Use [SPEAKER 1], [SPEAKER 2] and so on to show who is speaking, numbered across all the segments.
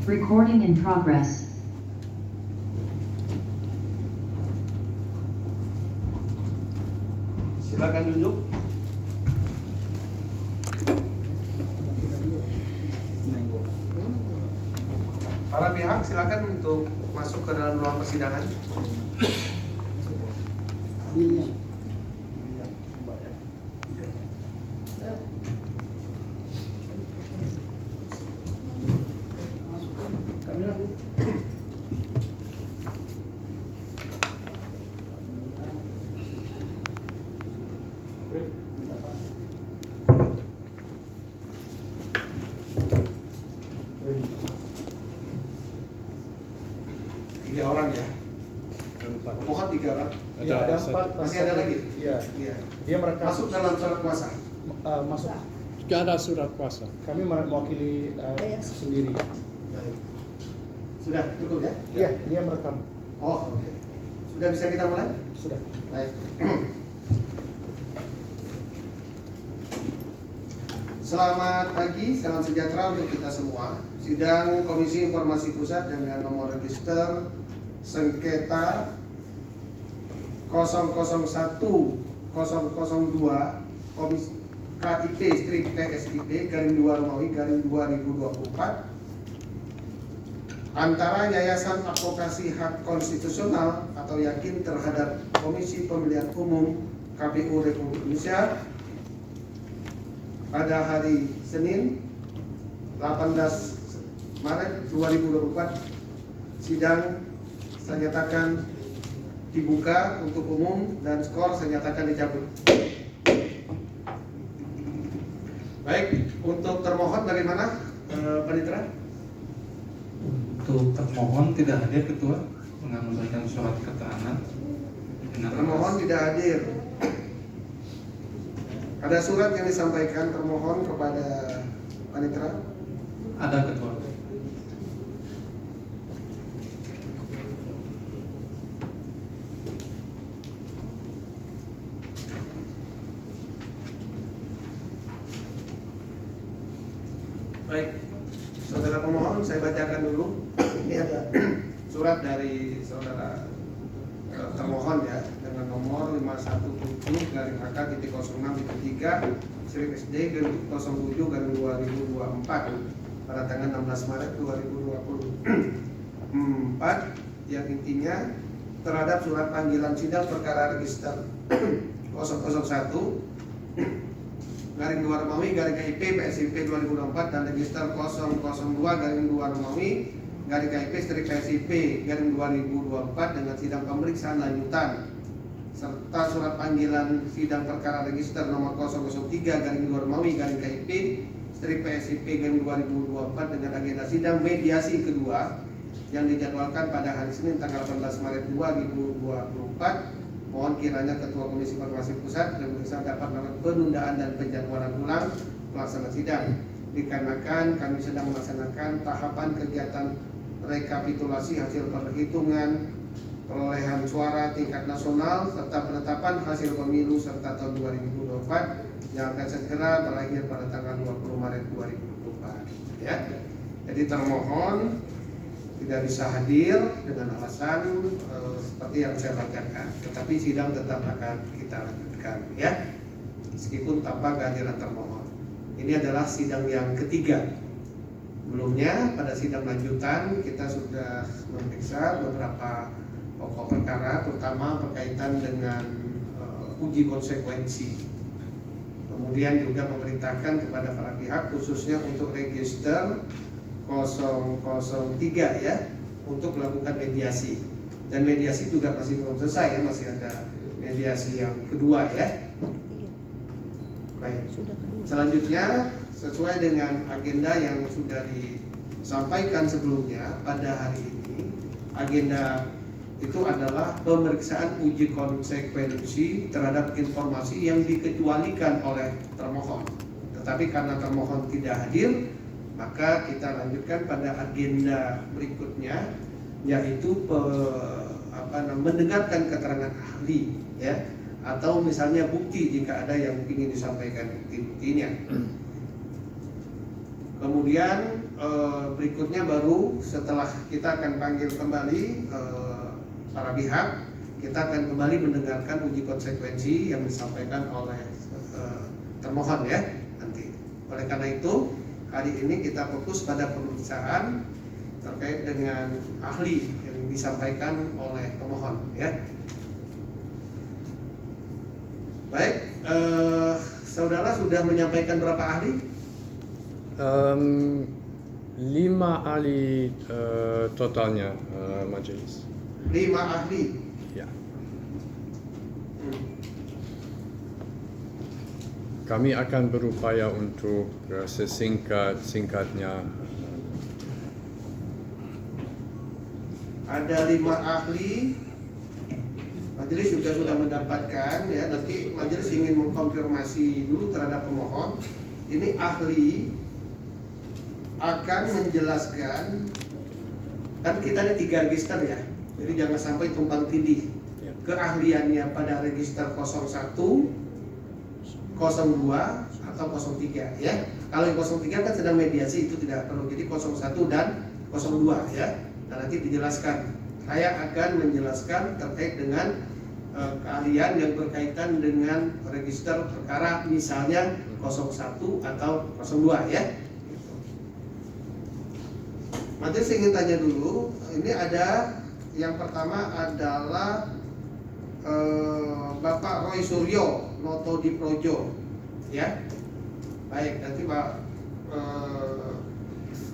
[SPEAKER 1] Recording in progress.
[SPEAKER 2] Silakan duduk. Para pihak silakan untuk masuk ke dalam ruang persidangan. Tiga orang ya. Mohon 3 orang.
[SPEAKER 3] Iya, ada 4.
[SPEAKER 2] Masih ada lagi?
[SPEAKER 3] Iya.
[SPEAKER 2] Iya.
[SPEAKER 3] Dia merekam.
[SPEAKER 2] Masuk dalam surat kuasa.
[SPEAKER 3] Masuk.
[SPEAKER 4] Gak ada surat kuasa.
[SPEAKER 3] Kami mewakili sendiri.
[SPEAKER 2] Baik. Sudah cukup ya?
[SPEAKER 3] Iya, dia merekam.
[SPEAKER 2] Oh, oke. Sudah bisa kita mulai?
[SPEAKER 3] Sudah.
[SPEAKER 2] Baik. Selamat pagi, salam sejahtera untuk kita semua. Sidang Komisi Informasi Pusat dengan nomor register sengketa 001 002 Komisi KIP strip PSIP garing 2 Romawi garing 2024 antara Yayasan Advokasi Hak Konstitusional atau Yakin terhadap Komisi Pemilihan Umum KPU Republik Indonesia pada hari Senin 18 Maret 2024. Sidang saya nyatakan dibuka untuk umum dan skor saya nyatakan dicabut. Baik, untuk termohon dari mana, Panitera?
[SPEAKER 5] Untuk termohon tidak hadir ketua menyampaikan surat keterangan.
[SPEAKER 2] Termohon tidak hadir. Ada surat yang disampaikan termohon kepada Panitera?
[SPEAKER 5] Ada ketua.
[SPEAKER 2] Baik, saudara pemohon, saya bacakan dulu. Ini ada surat dari saudara termohon ya, dengan nomor 517-HK-06-3 strip SD 07-2024 pada tanggal 16 Maret 2024 yang intinya terhadap surat panggilan sidang perkara register 001 garing 2 Romawi garing KIP PSIP 2024 dan register 002 garing 2 Romawi garing KIP strip PSIP garing 2024 dengan sidang pemeriksaan lanjutan serta surat panggilan sidang perkara register nomor 003 garing 2 Romawi garing KIP strip PSIP garing 2024 dengan agenda sidang mediasi kedua yang dijadwalkan pada hari Senin tanggal 18 Maret 2024. Mohon kiranya Ketua Komisi Informasi Pusat dan Pemeriksa dapat melakukan penundaan dan penjadwalan ulang pelaksanaan sidang dikarenakan kami sedang melaksanakan tahapan kegiatan rekapitulasi hasil perhitungan perolehan suara tingkat nasional serta penetapan hasil pemilu serta tahun 2024 yang akan segera berakhir pada tanggal 20 Maret 2024 ya. Jadi termohon tidak bisa hadir dengan alasan seperti yang saya bacakan, tetapi sidang tetap akan kita lanjutkan ya, meskipun tanpa kehadiran termohon. Ini adalah sidang yang ketiga. Sebelumnya pada sidang lanjutan kita sudah memeriksa beberapa pokok perkara, terutama berkaitan dengan uji konsekuensi. Kemudian juga memerintahkan kepada para pihak khususnya untuk register 003 ya untuk melakukan mediasi, dan mediasi juga masih belum selesai ya, masih ada mediasi yang kedua ya. Baik, selanjutnya sesuai dengan agenda yang sudah disampaikan sebelumnya pada hari ini, agenda itu adalah pemeriksaan uji konsekuensi terhadap informasi yang dikecualikan oleh termohon. Tetapi karena termohon tidak hadir, maka kita lanjutkan pada agenda berikutnya, yaitu mendengarkan keterangan ahli ya, atau misalnya bukti jika ada yang ingin disampaikan bukti-buktinya. Kemudian kemudian berikutnya baru setelah kita akan panggil kembali para pihak, kita akan kembali mendengarkan uji konsekuensi yang disampaikan oleh termohon ya nanti. Oleh karena itu hari ini kita fokus pada pemeriksaan terkait dengan ahli yang disampaikan oleh pemohon ya. Baik, saudara sudah menyampaikan berapa ahli?
[SPEAKER 4] 5 ahli totalnya majelis.
[SPEAKER 2] 5 ahli.
[SPEAKER 4] Ya. Kami akan berupaya untuk sesingkat-singkatnya.
[SPEAKER 2] Ada 5 ahli. Majelis juga sudah mendapatkan ya. Nanti majelis ingin mengkonfirmasi dulu terhadap pemohon. Ini ahli akan menjelaskan, kan kita ada 3 register ya. Jadi jangan sampai tumpang tindih.
[SPEAKER 4] Ya.
[SPEAKER 2] Keahliannya pada register 01, 02 atau 03 ya. Kalau yang 03 kan sedang mediasi, itu tidak perlu. Jadi 01 dan 02 ya. Nah, nanti dijelaskan. Saya akan menjelaskan terkait dengan keahlian yang berkaitan dengan register perkara misalnya 01 atau 02 ya. Majelis ingin tanya dulu, ini ada yang pertama adalah Bapak Roy Suryo Noto di Projo ya. Baik, nanti Pak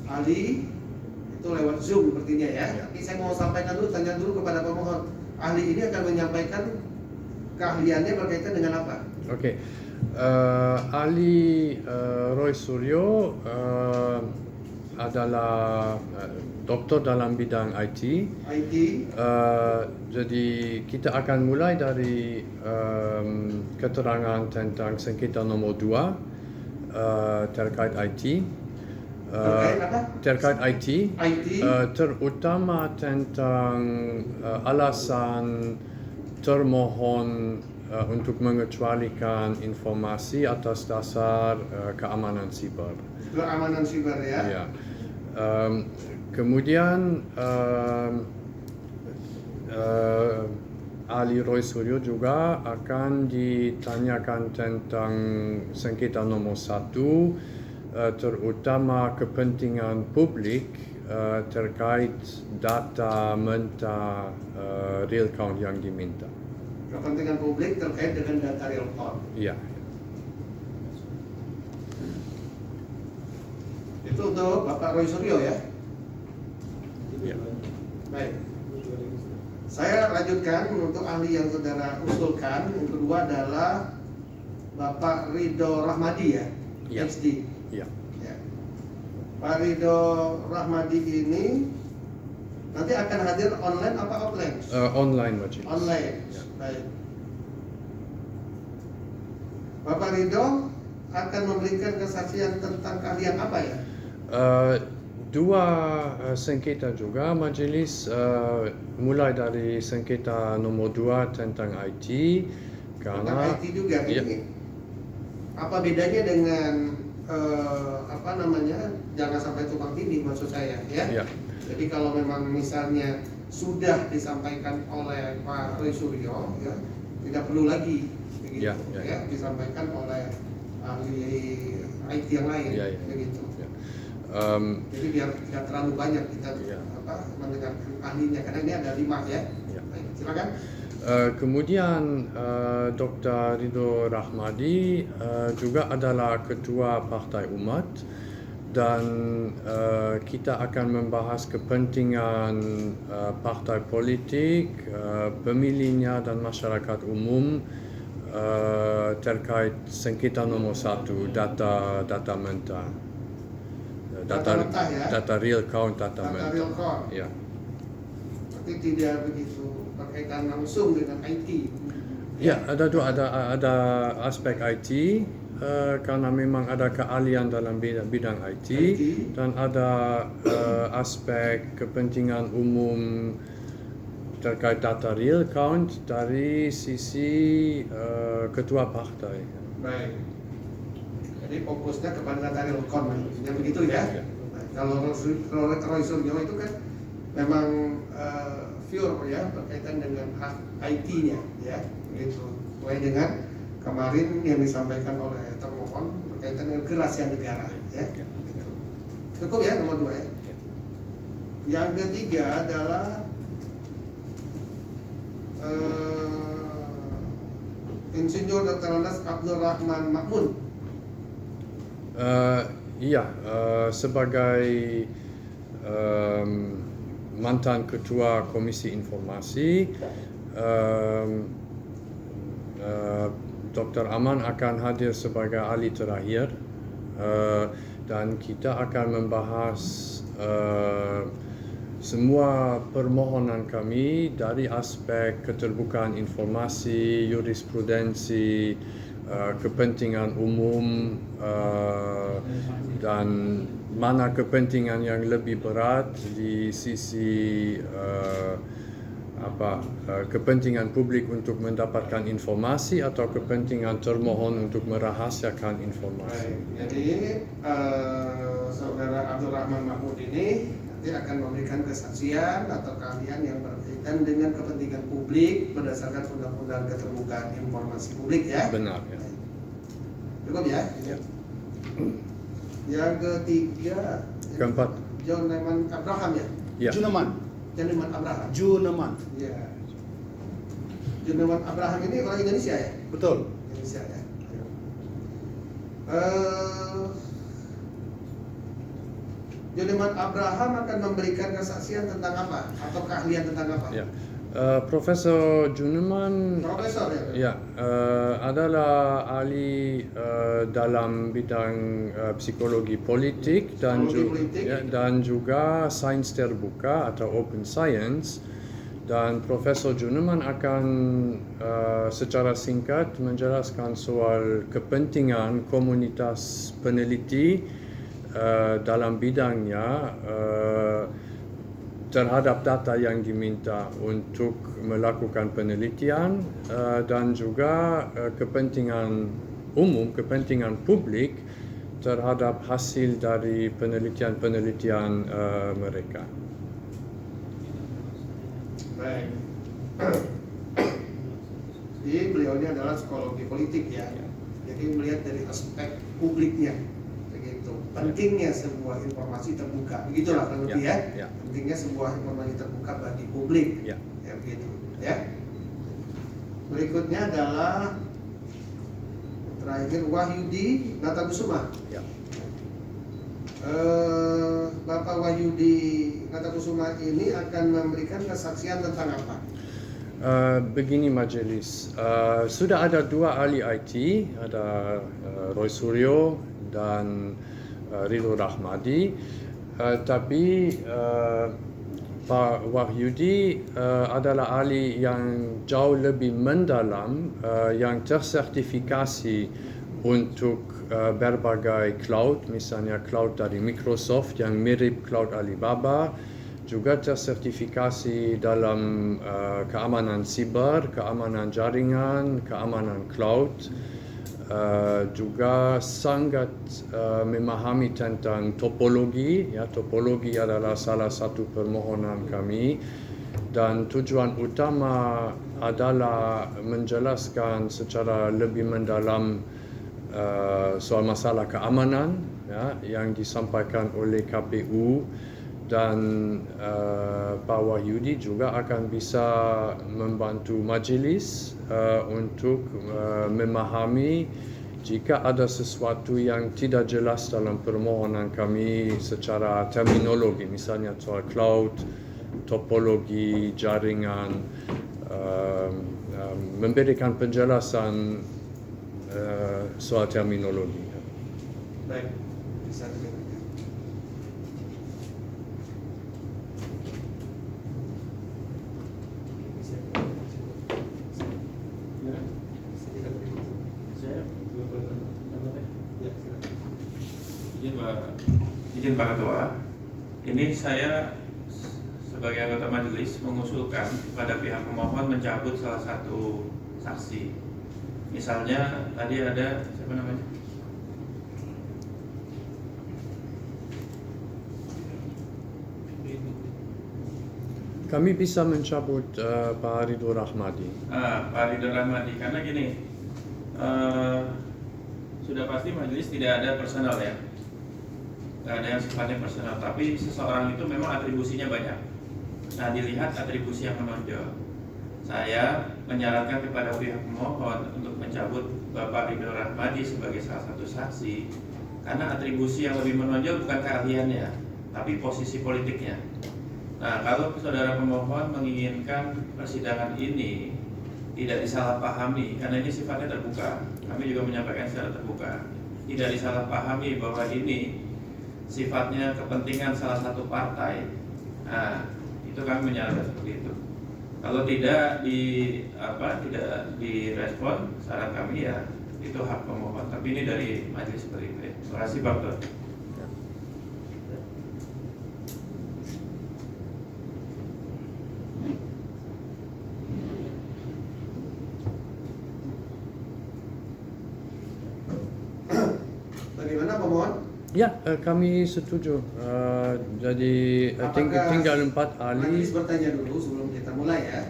[SPEAKER 2] Ali itu lewat Zoom sepertinya ya. Tapi saya mau sampaikan dulu, tanya dulu kepada pemohon. Ahli ini akan menyampaikan keahliannya berkaitan dengan apa?
[SPEAKER 4] Oke. Ahli Roy Suryo adalah doktor dalam bidang IT.
[SPEAKER 2] IT.
[SPEAKER 4] Jadi kita akan mulai dari keterangan tentang sengketa nomor 2 terkait IT.
[SPEAKER 2] Terkait apa?
[SPEAKER 4] Terkait IT.
[SPEAKER 2] IT.
[SPEAKER 4] Terutama tentang alasan termohon untuk mengecualikan informasi atas dasar keamanan siber.
[SPEAKER 2] Keamanan siber ya.
[SPEAKER 4] Ya. Kemudian ahli Roy Suryo juga akan ditanyakan tentang sengketa nomor 1, terutama kepentingan publik terkait data mentah real count yang diminta.
[SPEAKER 2] Kepentingan publik terkait dengan data real count.
[SPEAKER 4] Iya.
[SPEAKER 2] Itu untuk Bapak Roy Suryo ya.
[SPEAKER 4] Ya.
[SPEAKER 2] Baik. Saya lanjutkan untuk ahli yang saudara usulkan. Yang kedua adalah Bapak Ridho Rahmadi ya,
[SPEAKER 4] Ya.
[SPEAKER 2] HD.
[SPEAKER 4] Ya.
[SPEAKER 2] Ya. Pak Ridho Rahmadi ini nanti akan hadir online apa offline?
[SPEAKER 4] Online majelis.
[SPEAKER 2] Online.
[SPEAKER 4] Ya.
[SPEAKER 2] Baik. Bapak Ridho akan memberikan kesaksian tentang keahlian apa ya?
[SPEAKER 4] Dua sengketa juga majelis, mulai dari sengketa nomor 2 tentang IT
[SPEAKER 2] Tentang
[SPEAKER 4] karena
[SPEAKER 2] IT juga
[SPEAKER 4] ya.
[SPEAKER 2] ini. Apa bedanya dengan jangan sampai tumpang tindih maksud saya ya.
[SPEAKER 4] Ya.
[SPEAKER 2] Jadi kalau memang misalnya sudah disampaikan oleh Pak Roy Suryo ya, tidak perlu lagi begitu
[SPEAKER 4] Ya.
[SPEAKER 2] disampaikan oleh ahli IT yang lain
[SPEAKER 4] Ya.
[SPEAKER 2] begitu.
[SPEAKER 4] Ya.
[SPEAKER 2] Jadi biar tidak terlalu banyak kita
[SPEAKER 4] Ya.
[SPEAKER 2] mendengarkan ahlinya karena ini ada 5 ya.
[SPEAKER 4] Ya.
[SPEAKER 2] Baik, silakan.
[SPEAKER 4] Kemudian Dr. Ridho Rahmadi juga adalah ketua Partai Umat dan kita akan membahas kepentingan partai politik, pemilihnya dan masyarakat umum terkait sengketa nomor 1 data mentah.
[SPEAKER 2] Data mentah ya?
[SPEAKER 4] Data real count data
[SPEAKER 2] Data
[SPEAKER 4] mentah.
[SPEAKER 2] real count.
[SPEAKER 4] Ya.
[SPEAKER 2] Tapi tidak begitu berkaitan langsung dengan IT.
[SPEAKER 4] Ya, ada aspek IT karena memang ada keahlian dalam bidang IT dan ada aspek kepentingan umum terkait data real count dari sisi ketua partai.
[SPEAKER 2] Baik. Jadi fokusnya kepada data real count, intinya begitu ya. Nah, kalau Roy Suryo itu kan memang pure ya berkaitan dengan hak IT-nya ya, begitu. Sesuai dengan kemarin yang disampaikan oleh termohon berkaitan dengan kerahasiaan negara ya. Gitu. Cukup ya nomor 2 ya. Yang ketiga adalah Insinyur Dr. Andes Abdul Rahman Makmun.
[SPEAKER 4] Sebagai mantan ketua Komisi Informasi, Dr. Aman akan hadir sebagai ahli terakhir dan kita akan membahas semua permohonan kami dari aspek keterbukaan informasi, jurisprudensi, kepentingan umum, dan mana kepentingan yang lebih berat di sisi kepentingan publik untuk mendapatkan informasi atau kepentingan termohon untuk merahasiakan informasi.
[SPEAKER 2] Baik, jadi saudara Abdul Rahman Mahmud ini nanti akan memberikan kesaksian atau keahlian yang berkaitan dengan kepentingan publik berdasarkan undang-undang keterbukaan informasi publik ya.
[SPEAKER 4] Benar ya.
[SPEAKER 2] Cukup ya.
[SPEAKER 4] Ya.
[SPEAKER 2] Yang ketiga,
[SPEAKER 4] Keempat.
[SPEAKER 2] John Neman Abraham ya.
[SPEAKER 4] Ya.
[SPEAKER 3] Juneman.
[SPEAKER 2] John Neman Abraham.
[SPEAKER 3] Juneman.
[SPEAKER 2] Ya. John Neman Abraham ini orang Indonesia ya.
[SPEAKER 3] Betul.
[SPEAKER 2] Indonesia ya. Juneman Abraham akan memberikan kesaksian tentang apa atau keahlian tentang apa?
[SPEAKER 4] Ya. Profesor Juneman
[SPEAKER 2] Profesor ya.
[SPEAKER 4] adalah ahli dalam bidang psikologi politik dan dan juga sains terbuka atau open science. Dan Profesor Juneman akan secara singkat menjelaskan soal kepentingan komunitas peneliti dalam bidangnya terhadap data yang diminta untuk melakukan penelitian dan juga kepentingan umum, kepentingan publik terhadap hasil dari penelitian-penelitian mereka.
[SPEAKER 2] Baik. Jadi beliau ini adalah psikologi politik ya. Jadi melihat dari aspek publiknya. Pentingnya sebuah informasi terbuka, begitulah kan lebih ya. Pentingnya sebuah informasi terbuka bagi publik, ya begitu. Ya. Berikutnya adalah terakhir Wahyudi Natakusuma.
[SPEAKER 4] Ya.
[SPEAKER 2] Bapak Wahyudi Natakusuma ini akan memberikan kesaksian tentang apa?
[SPEAKER 4] Begini majelis, sudah ada 2 ahli IT, ada Roy Suryo dan Ridho Rahmadi, tapi Pak Wahyudi adalah ahli yang jauh lebih mendalam, yang tersertifikasi untuk berbagai cloud, misalnya cloud dari Microsoft yang mirip cloud Alibaba, juga tersertifikasi dalam keamanan siber, keamanan jaringan, keamanan cloud. Juga sangat memahami tentang topologi. Ya, topologi adalah salah satu permohonan kami dan tujuan utama adalah menjelaskan secara lebih mendalam soal masalah keamanan ya, yang disampaikan oleh KPU dan Pak Wahyudi juga akan bisa membantu majelis untuk memahami jika ada sesuatu yang tidak jelas dalam permohonan kami secara terminologi, misalnya soal cloud, topologi, jaringan, memberikan penjelasan soal terminologi.
[SPEAKER 2] Baik, bisa dilihat.
[SPEAKER 5] Izin Pak Ketua, ini saya sebagai anggota majelis mengusulkan kepada pihak pemohon mencabut salah satu saksi. Misalnya tadi ada siapa namanya?
[SPEAKER 4] Kami bisa mencabut Pak Ridho Rahmadi.
[SPEAKER 5] Pak Ridho Rahmadi, karena gini, sudah pasti majelis tidak ada personal ya, nggak ada yang sifatnya personal, tapi seseorang itu memang atribusinya banyak. Nah, dilihat atribusi yang menonjol. Saya menyarankan kepada pihak pemohon untuk mencabut Bapak Ridho Rahmadi sebagai salah satu saksi, karena atribusi yang lebih menonjol bukan keahliannya, tapi posisi politiknya. Nah, kalau saudara pemohon menginginkan persidangan ini tidak disalahpahami, karena ini sifatnya terbuka, kami juga menyampaikan secara terbuka, tidak disalahpahami bahwa ini sifatnya kepentingan salah satu partai. Nah, itu kami menyarankan seperti itu. Kalau tidak direspon saran kami, ya itu hak pemohon. Tapi ini dari majelis seperti itu. Terima kasih Pak Ketua.
[SPEAKER 2] Bagaimana pemohon?
[SPEAKER 4] Ya, kami setuju. Jadi tinggal 4 ahli.
[SPEAKER 2] Majelis bertanya dulu sebelum kita mulai ya.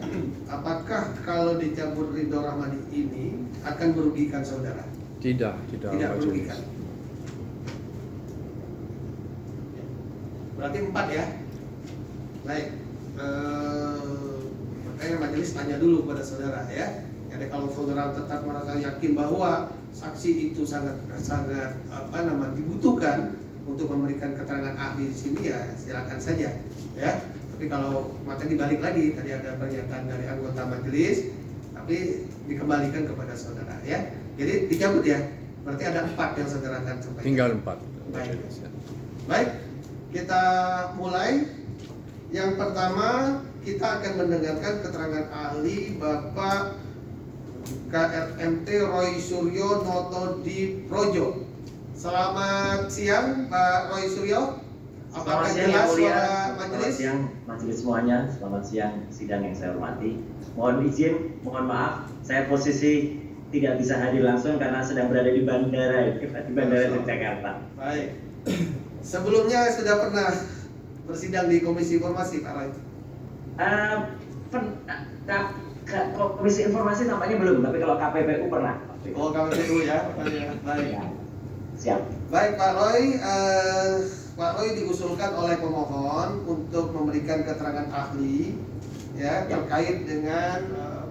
[SPEAKER 2] Apakah kalau dicabut Ridho Rahmadi ini akan merugikan saudara?
[SPEAKER 4] Tidak
[SPEAKER 2] Tidak
[SPEAKER 4] majelis.
[SPEAKER 2] merugikan. Berarti 4 ya. Baik. Makanya majelis tanya dulu kepada saudara ya. Jadi kalau saudara tetap merasa yakin bahwa saksi itu sangat dibutuhkan untuk memberikan keterangan ahli di sini, ya silakan saja ya. Tapi kalau maka dibalik lagi, tadi ada pernyataan dari anggota majelis, tapi dikembalikan kepada saudara ya. Jadi dicabut ya. Berarti ada 4 yang saudara akan sampaikan.
[SPEAKER 4] Tinggal 4.
[SPEAKER 2] Baik. Baik, kita mulai. Yang pertama kita akan mendengarkan keterangan ahli Bapak KRMT Roy Suryo Noto di Projo. Selamat siang Pak Roy Suryo. Apakah jelas suara majelis?
[SPEAKER 6] Selamat siang majelis semuanya. Selamat siang sidang yang saya hormati. Mohon izin, mohon maaf, saya posisi tidak bisa hadir langsung karena sedang berada di bandara Yogyakarta.
[SPEAKER 2] Baik. Sebelumnya sudah pernah bersidang di Komisi Informasi Pak Roy?
[SPEAKER 6] Komisi Informasi nampaknya belum, tapi kalau KPPU pernah.
[SPEAKER 2] Oh, KPPU ya. Baik.
[SPEAKER 6] Ya, siap.
[SPEAKER 2] Baik Pak Roy diusulkan oleh pemohon untuk memberikan keterangan ahli ya terkait dengan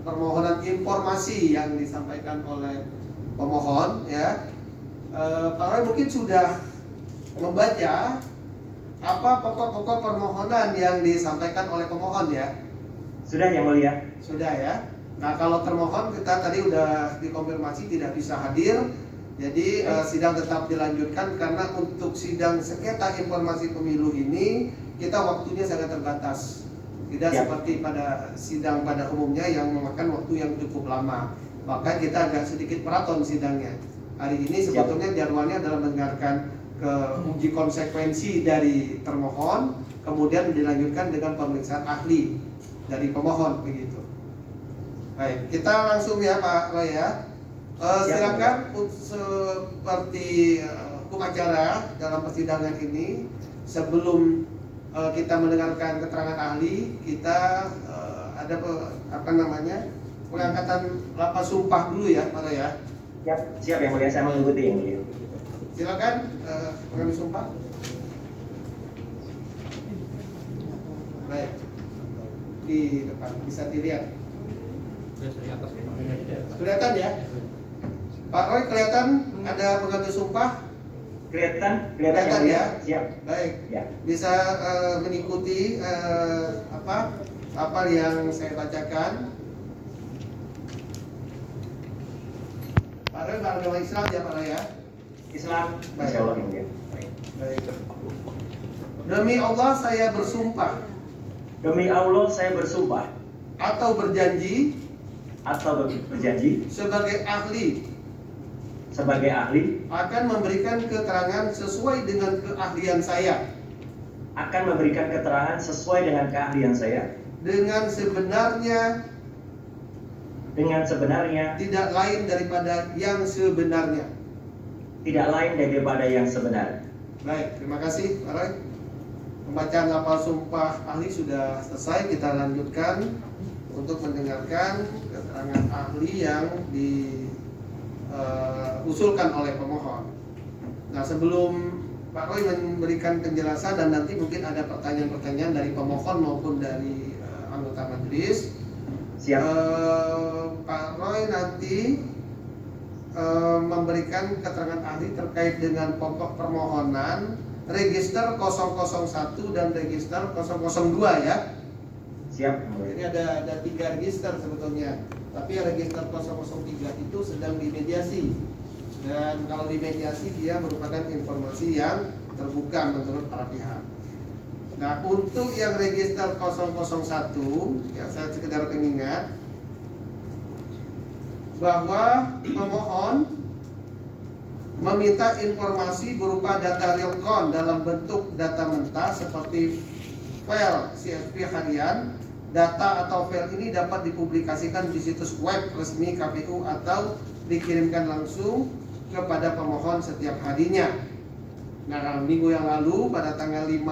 [SPEAKER 2] permohonan informasi yang disampaikan oleh pemohon ya. Pak Roy mungkin sudah membaca apa pokok-pokok permohonan yang disampaikan oleh pemohon ya.
[SPEAKER 6] Sudah yang mulia.
[SPEAKER 2] Sudah ya. Nah, kalau termohon kita tadi udah dikonfirmasi tidak bisa hadir. Jadi sidang tetap dilanjutkan karena untuk sidang sengketa informasi pemilu ini kita waktunya sangat terbatas. Tidak seperti pada sidang pada umumnya yang memakan waktu yang cukup lama. Maka kita agak sedikit maraton sidangnya. Hari ini sebetulnya jadwalnya adalah mendengarkan ke uji konsekuensi dari termohon, kemudian dilanjutkan dengan pemeriksaan ahli dari pemohon begitu. Baik, kita langsung ya Pak Roy ya. Silakan seperti hukum acara dalam persidangan ini, sebelum kita mendengarkan keterangan ahli, kita ada pengangkatan lapas sumpah dulu ya Pak Roy ya.
[SPEAKER 6] Siap yang mulia, saya mengikuti yang mulia.
[SPEAKER 2] Silakan pengambil sumpah. Baik, di depan bisa dilihat. Kelihatan ya, Pak Roy, kelihatan ada pengambil sumpah?
[SPEAKER 6] Kelihatan
[SPEAKER 2] ya.
[SPEAKER 6] Siap.
[SPEAKER 2] Baik.
[SPEAKER 6] Ya.
[SPEAKER 2] Bisa mengikuti apa yang saya bacakan. Pak Roy beragama Islam ya Pak Roy ya.
[SPEAKER 6] Islam, Masya Allah yang mulia.
[SPEAKER 2] Baik. Demi Allah saya bersumpah.
[SPEAKER 6] Demi Allah saya bersumpah
[SPEAKER 2] Atau berjanji sebagai ahli akan memberikan keterangan sesuai dengan keahlian saya. Dengan sebenarnya. Tidak lain daripada yang sebenarnya. Baik, terima kasih Pak Roy. Pembacaan lafal sumpah ahli sudah selesai. Kita lanjutkan untuk mendengarkan keterangan ahli yang diusulkan oleh pemohon. Nah, sebelum Pak Roy memberikan penjelasan dan nanti mungkin ada pertanyaan-pertanyaan dari pemohon maupun dari anggota majelis.
[SPEAKER 6] Siap.
[SPEAKER 2] Pak Roy nanti memberikan keterangan ahli terkait dengan pokok permohonan register 001 dan register 002 ya.
[SPEAKER 6] Siap.
[SPEAKER 2] Ini ada 3 register sebetulnya, tapi register 003 itu sedang dimediasi. Dan kalau dimediasi dia merupakan informasi yang terbuka menurut para pihak. Nah, untuk yang register 001 ya, saya sekedar pengingat bahwa pemohon meminta informasi berupa data realcon dalam bentuk data mentah seperti file CSV harian. Data atau file ini dapat dipublikasikan di situs web resmi KPU atau dikirimkan langsung kepada pemohon setiap harinya. Nah, minggu yang lalu pada tanggal 5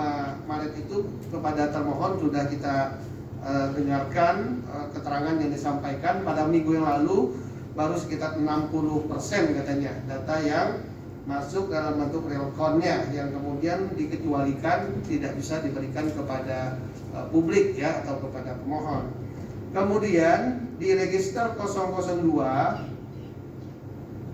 [SPEAKER 2] Maret itu kepada termohon sudah kita dengarkan keterangan yang disampaikan. Pada minggu yang lalu baru sekitar 60% katanya data yang masuk dalam bentuk realconnya yang kemudian dikecualikan tidak bisa diberikan kepada publik ya atau kepada pemohon. Kemudian di register 002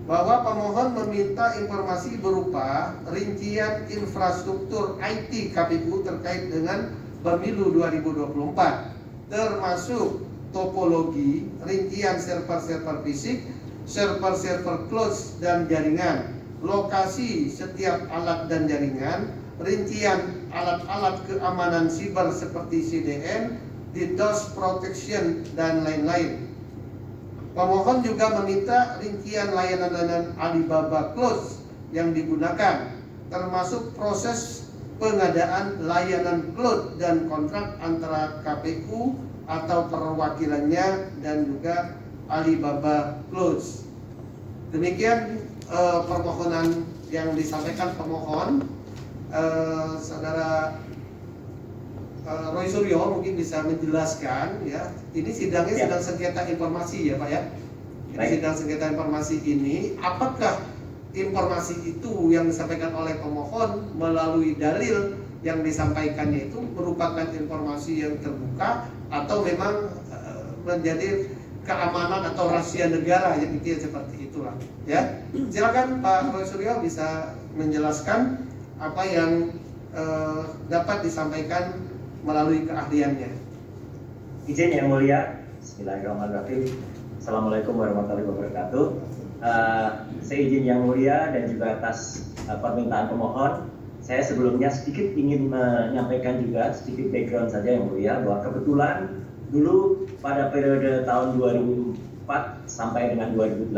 [SPEAKER 2] bahwa pemohon meminta informasi berupa rincian infrastruktur IT KPU terkait dengan pemilu 2024 termasuk topologi, rincian server-server fisik, server-server cloud dan jaringan, lokasi setiap alat dan jaringan, rincian alat-alat keamanan siber seperti CDN, DDoS protection dan lain-lain. Pemohon juga meminta rincian layanan-layanan Alibaba Cloud yang digunakan, termasuk proses pengadaan layanan cloud dan kontrak antara KPU atau perwakilannya dan juga Alibaba Cloud. Demikian permohonan yang disampaikan pemohon. Saudara Roy Suryo mungkin bisa menjelaskan ya. Ini sidangnya sedang sengketa informasi ya Pak ya. Ini sidang sengketa informasi ini, apakah informasi itu yang disampaikan oleh pemohon melalui dalil yang disampaikannya itu merupakan informasi yang terbuka atau memang menjadi keamanan atau rahasia negara yang intinya seperti itulah ya. Silakan Pak Roy Suryo bisa menjelaskan apa yang dapat disampaikan melalui keahliannya.
[SPEAKER 6] Izin yang mulia, Bismillahirrahmanirrahim. Assalamualaikum warahmatullahi wabarakatuh. Seizin yang mulia dan juga atas permintaan pemohon, saya sebelumnya sedikit ingin menyampaikan juga sedikit background saja yang mulia, bahwa kebetulan dulu pada periode tahun 2004 sampai dengan 2008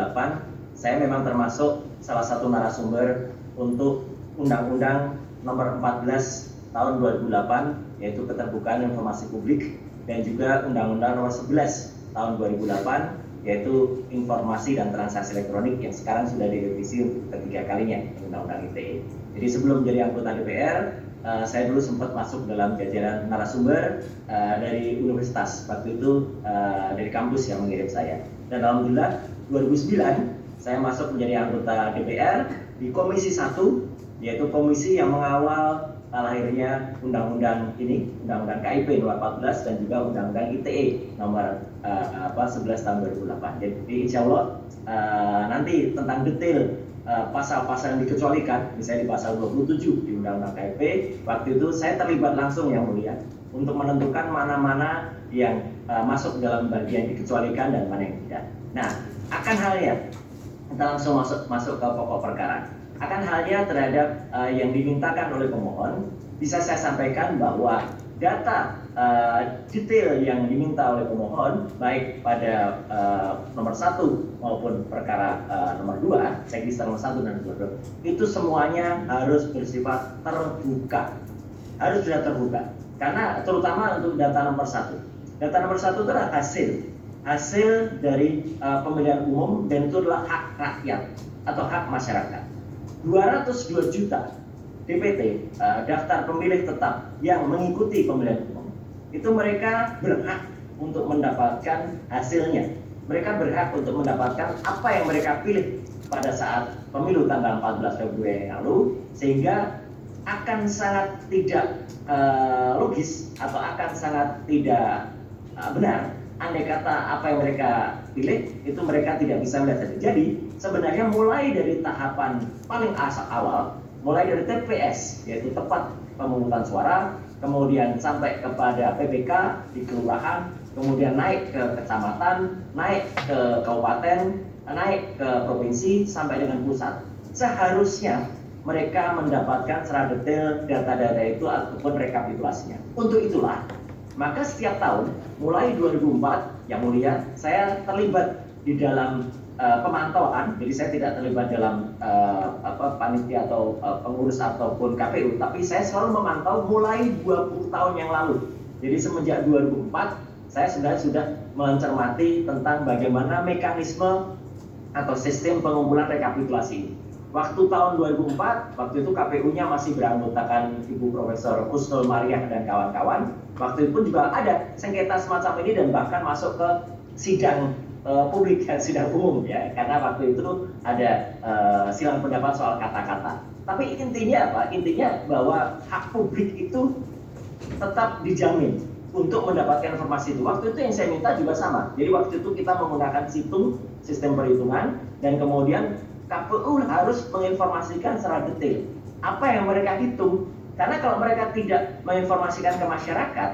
[SPEAKER 6] saya memang termasuk salah satu narasumber untuk Undang-Undang Nomor 14 Tahun 2008 yaitu Keterbukaan Informasi Publik, dan juga Undang-Undang Nomor 11 Tahun 2008 yaitu Informasi dan Transaksi Elektronik yang sekarang sudah direvisi untuk ketiga kalinya, Undang-Undang ITE. Jadi sebelum menjadi anggota DPR, saya dulu sempat masuk dalam jajaran narasumber dari universitas, waktu itu dari kampus yang mengirim saya. Dan alhamdulillah 2009 saya masuk menjadi anggota DPR di Komisi 1, yaitu komisi yang mengawal lahirnya undang-undang ini, Undang-Undang KIP nomor 14 dan juga Undang-Undang ITE nomor 11 tahun 2008. Jadi insya Allah nanti tentang detail pasal-pasal yang dikecualikan, misalnya di pasal 27 di Undang-Undang KIP, waktu itu saya terlibat langsung yang mulia untuk menentukan mana-mana yang masuk dalam bagian dikecualikan dan mana yang tidak. Nah, akan halnya kita langsung masuk ke pokok perkara. Akan halnya terhadap yang dimintakan oleh pemohon, bisa saya sampaikan bahwa data detail yang diminta oleh pemohon, baik pada nomor 1 maupun perkara nomor 2, register nomor 1 dan nomor 2, itu semuanya harus bersifat terbuka, harus sudah terbuka. Karena terutama untuk data nomor 1, data nomor 1 itu adalah hasil dari pemilihan umum, dan itu adalah hak rakyat atau hak masyarakat. 202 juta DPT, daftar pemilih tetap yang mengikuti pemilihan umum, itu mereka berhak untuk mendapatkan hasilnya. Mereka berhak untuk mendapatkan apa yang mereka pilih pada saat pemilu tanggal 14 Februari yang lalu, sehingga akan sangat tidak logis atau akan sangat tidak benar andai kata apa yang mereka pilih itu mereka tidak bisa melihat. Jadi sebenarnya mulai dari tahapan paling awal, mulai dari TPS yaitu tempat pemungutan suara, kemudian sampai kepada PPK di kelurahan, kemudian naik ke kecamatan, naik ke kabupaten, naik ke provinsi sampai dengan pusat. Seharusnya mereka mendapatkan secara detail data-data itu ataupun rekapitulasinya. Untuk itulah, maka setiap tahun, mulai 2004, yang mulia, saya terlibat di dalam pemantauan. Jadi saya tidak terlibat dalam panitia atau pengurus ataupun KPU, tapi saya selalu memantau mulai 20 tahun yang lalu. Jadi semenjak 2004, saya sebenarnya sudah mencermati tentang bagaimana mekanisme atau sistem pengumpulan rekapitulasi. Waktu tahun 2004, waktu itu KPU-nya masih beranggotakan Ibu Profesor Husnul Mariah dan kawan-kawan. Waktu itu pun juga ada sengketa semacam ini dan bahkan masuk ke sidang publik dan sidang umum ya, karena waktu itu ada silang pendapat soal kata-kata. Tapi intinya apa? Intinya bahwa hak publik itu tetap dijamin untuk mendapatkan informasi itu. Waktu itu yang saya minta juga sama. Jadi waktu itu kita menggunakan situng sistem perhitungan dan kemudian KPU harus menginformasikan secara detail apa yang mereka hitung. Karena kalau mereka tidak menginformasikan ke masyarakat,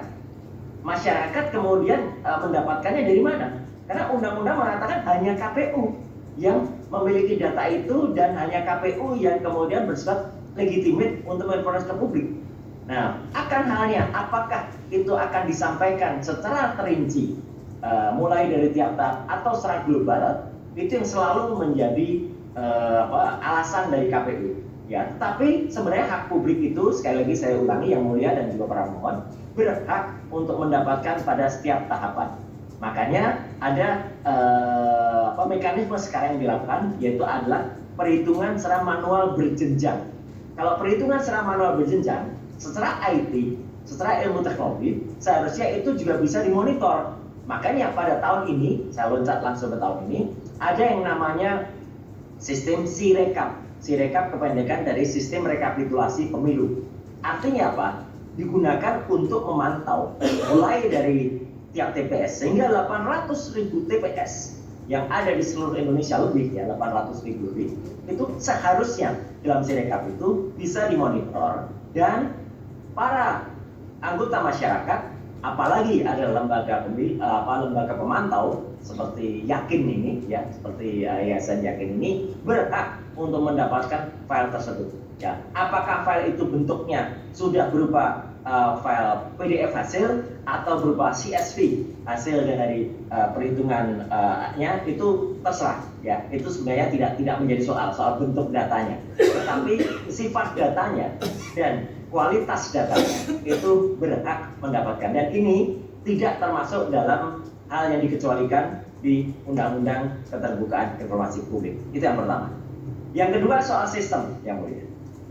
[SPEAKER 6] masyarakat kemudian mendapatkannya dari mana? Karena undang-undang mengatakan hanya KPU yang memiliki data itu dan hanya KPU yang kemudian bersifat legitimate untuk menginformasikan ke publik. Nah, akan halnya apakah itu akan disampaikan secara terinci mulai dari tiap tahap atau secara global, itu yang selalu menjadi alasan dari KPU ya. Tapi sebenarnya hak publik itu, sekali lagi saya ulangi yang mulia dan juga para pemohon, berhak untuk mendapatkan pada setiap tahapan. Makanya ada mekanisme sekarang yang dilakukan, yaitu adalah perhitungan secara manual berjenjang. Kalau perhitungan secara manual berjenjang, secara IT, secara ilmu teknologi, seharusnya itu juga bisa dimonitor. Makanya pada tahun ini, saya loncat langsung ke tahun ini, ada yang namanya sistem Sirekap. Sirekap kependekan dari sistem rekapitulasi pemilu. Artinya apa? Digunakan untuk memantau mulai dari tiap TPS sehingga 800.000 TPS yang ada di seluruh Indonesia lebih ya, 800.000 lebih. Itu seharusnya dalam Sirekap itu bisa dimonitor dan para anggota masyarakat, apalagi ada lembaga pemantau seperti Yakin ini ya, seperti Yayasan Yakin ini berhak untuk mendapatkan file tersebut ya. Apakah file itu bentuknya sudah berupa file PDF hasil atau berupa CSV hasil dari perhitungannya, itu terserah ya. Itu sebenarnya tidak menjadi soal bentuk datanya, tetapi sifat datanya dan kualitas datanya itu berhak mendapatkan, dan ini tidak termasuk dalam hal yang dikecualikan di Undang-Undang Keterbukaan Informasi Publik. Itu yang pertama. Yang kedua soal sistem yang mulia.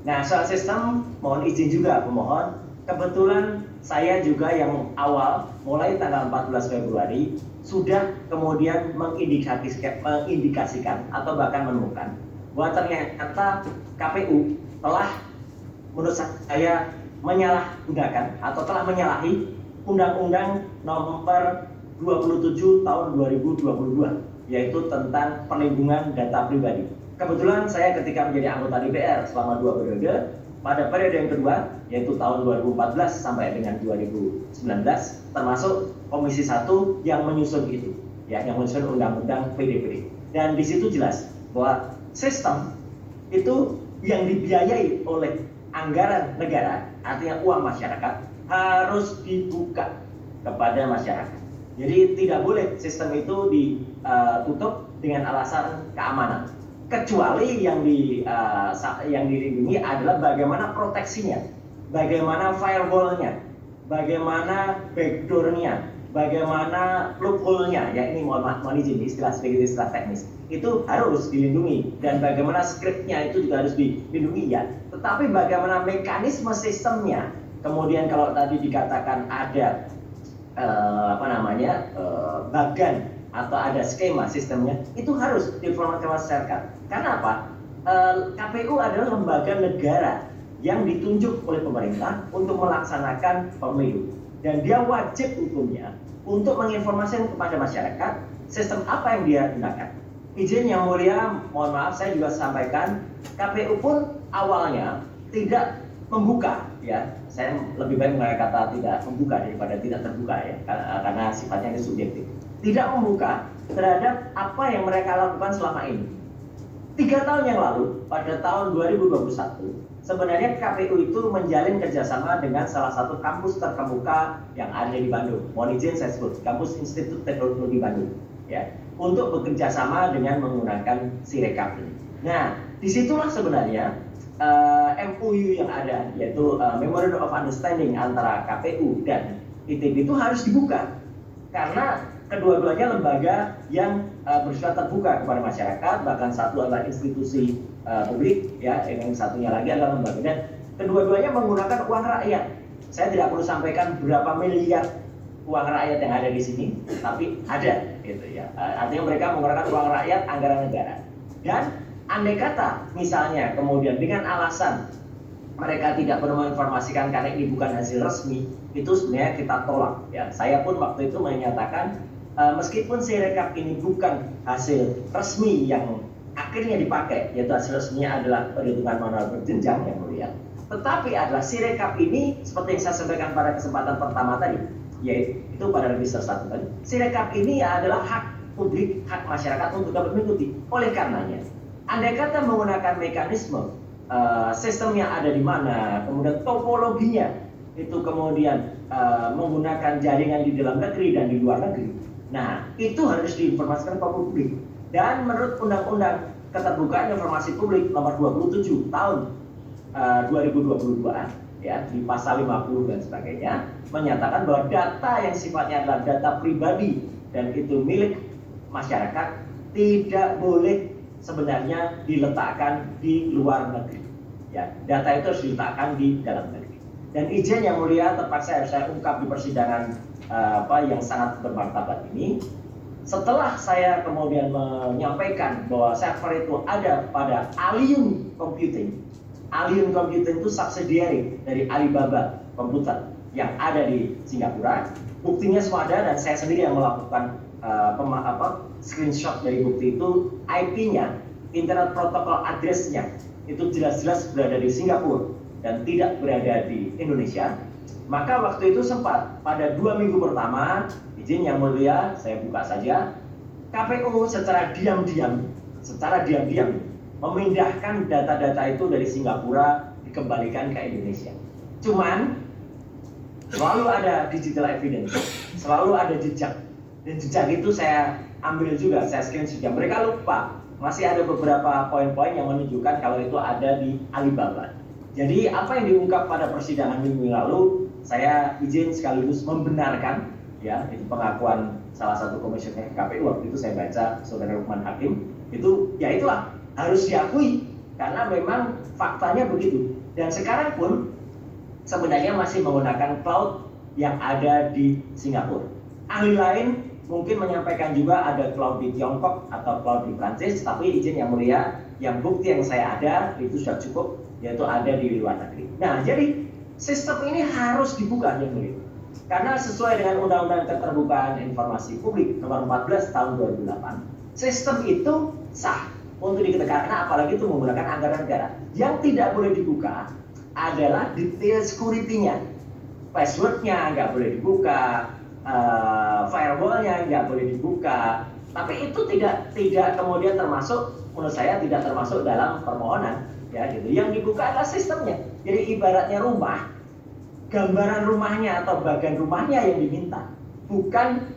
[SPEAKER 6] Nah, soal sistem mohon izin juga pemohon, kebetulan saya juga yang awal mulai tanggal 14 Februari sudah kemudian mengindikasikan atau bahkan menemukan bahwa ternyata KPU telah menurut saya menyalahgunakan atau telah menyalahi Undang-Undang Nomor 27 Tahun 2022, yaitu tentang perlindungan data pribadi. Kebetulan saya ketika menjadi anggota DPR selama 2 periode, pada periode yang kedua yaitu tahun 2014 sampai dengan 2019, termasuk Komisi 1 yang menyusun itu, ya, yang menyusun Undang-Undang PDPD. Dan di situ jelas bahwa sistem itu yang dibiayai oleh anggaran negara, artinya uang masyarakat, harus dibuka kepada masyarakat. Jadi tidak boleh sistem itu ditutup dengan alasan keamanan, kecuali yang dilindungi adalah bagaimana proteksinya, bagaimana firewall-nya, bagaimana backdoor-nya, bagaimana loophole-nya, ya ini mohon izin istilah teknis, itu harus dilindungi, dan bagaimana skripnya itu juga harus dilindungi ya. Tetapi bagaimana mekanisme sistemnya, kemudian kalau tadi dikatakan ada bagan atau ada skema sistemnya, itu harus diinformasikan masyarakat. Karena apa? KPU adalah lembaga negara yang ditunjuk oleh pemerintah untuk melaksanakan pemilu, dan dia wajib hukumnya untuk menginformasikan kepada masyarakat sistem apa yang dia gunakan. Izin yang mulia, mohon maaf saya juga sampaikan, KPU pun awalnya tidak membuka, ya saya lebih baik menggunakan kata tidak membuka daripada tidak terbuka ya, karena sifatnya ini subjektif. Tidak membuka terhadap apa yang mereka lakukan selama ini. 3 tahun yang lalu, pada tahun 2021, sebenarnya KPU itu menjalin kerjasama dengan salah satu kampus terkemuka yang ada di Bandung. Mohon izin saya sebut, Kampus Institut Teknologi Bandung, ya, untuk bekerja sama dengan menggunakan Sirekap ini. Nah, disitulah sebenarnya MOU yang ada, yaitu Memorandum of Understanding antara KPU dan ITB itu harus dibuka, karena kedua-duanya lembaga yang bersifat terbuka kepada masyarakat, bahkan satu adalah institusi publik, ya, yang satunya lagi adalah lembaga, dan kedua-duanya menggunakan uang rakyat. Saya tidak perlu sampaikan berapa miliar uang rakyat yang ada di sini, tapi ada, gitu ya. Artinya mereka menggunakan uang rakyat, anggaran negara. Dan andai kata misalnya kemudian dengan alasan mereka tidak perlu menginformasikan karena ini bukan hasil resmi, itu sebenarnya kita tolak, ya. Saya pun waktu itu menyatakan meskipun Sirekap ini bukan hasil resmi yang akhirnya dipakai, yaitu hasil resminya adalah perhitungan manual berjenjang yang mulia, tetapi adalah Sirekap ini seperti yang saya sampaikan pada kesempatan pertama tadi, yaitu pada register 1 tadi, Sirekap ini adalah hak publik, hak masyarakat untuk dapat mengikuti. Oleh karenanya, andai kata menggunakan mekanisme sistemnya ada di mana, kemudian topologinya itu kemudian menggunakan jaringan di dalam negeri dan di luar negeri, nah itu harus diinformasikan kepada publik. Dan menurut Undang-Undang Keterbukaan Informasi Publik nomor 27 tahun 2022, ya, di pasal 50 dan sebagainya, menyatakan bahwa data yang sifatnya adalah data pribadi dan itu milik masyarakat tidak boleh sebenarnya diletakkan di luar negeri, ya. Data itu harus diletakkan di dalam negeri. Dan izin yang mulia, terpaksa harus saya ungkap di persidangan yang sangat bermartabat ini, setelah saya kemudian menyampaikan bahwa server itu ada pada Allium Computing. Allium Computing itu subsidiary dari Alibaba Komputer yang ada di Singapura. Buktinya semua ada, dan saya sendiri yang melakukan screenshot dari bukti itu. IP-nya, Internet Protocol address-nya itu jelas-jelas berada di Singapura dan tidak berada di Indonesia. Maka waktu itu sempat pada 2 minggu pertama, izin yang mulia saya buka saja, KPU secara diam-diam memindahkan data-data itu dari Singapura dikembalikan ke Indonesia. Cuman selalu ada digital evidence, selalu ada jejak, dan jejak itu saya ambil juga, saya screenshot. Mereka lupa, masih ada beberapa poin-poin yang menunjukkan kalau itu ada di Alibaba. Jadi apa yang diungkap pada persidangan minggu lalu, saya izin sekaligus membenarkan, ya, itu pengakuan salah satu komisioner KPU waktu itu saya baca, Saudara Lukman Hakim, itu ya itulah harus diakui karena memang faktanya begitu. Dan sekarang pun sebenarnya masih menggunakan cloud yang ada di Singapura. Ahli lain mungkin menyampaikan juga ada cloud di Tiongkok atau cloud di Prancis, tapi izin yang mulia, yang bukti yang saya ada itu sudah cukup, yaitu ada di luar negeri. Nah, jadi sistem ini harus dibuka yang mulia, karena sesuai dengan Undang-Undang Keterbukaan Informasi Publik nomor 14 tahun 2008, sistem itu sah untuk dikedekan, karena apalagi itu menggunakan anggaran negara. Yang tidak boleh dibuka adalah detail security-nya, password-nya nggak boleh dibuka, firewall-nya nggak boleh dibuka. Tapi itu tidak kemudian termasuk, menurut saya tidak termasuk dalam permohonan, ya gitu. Yang dibuka adalah sistemnya. Jadi ibaratnya rumah, gambaran rumahnya atau bagian rumahnya yang diminta, bukan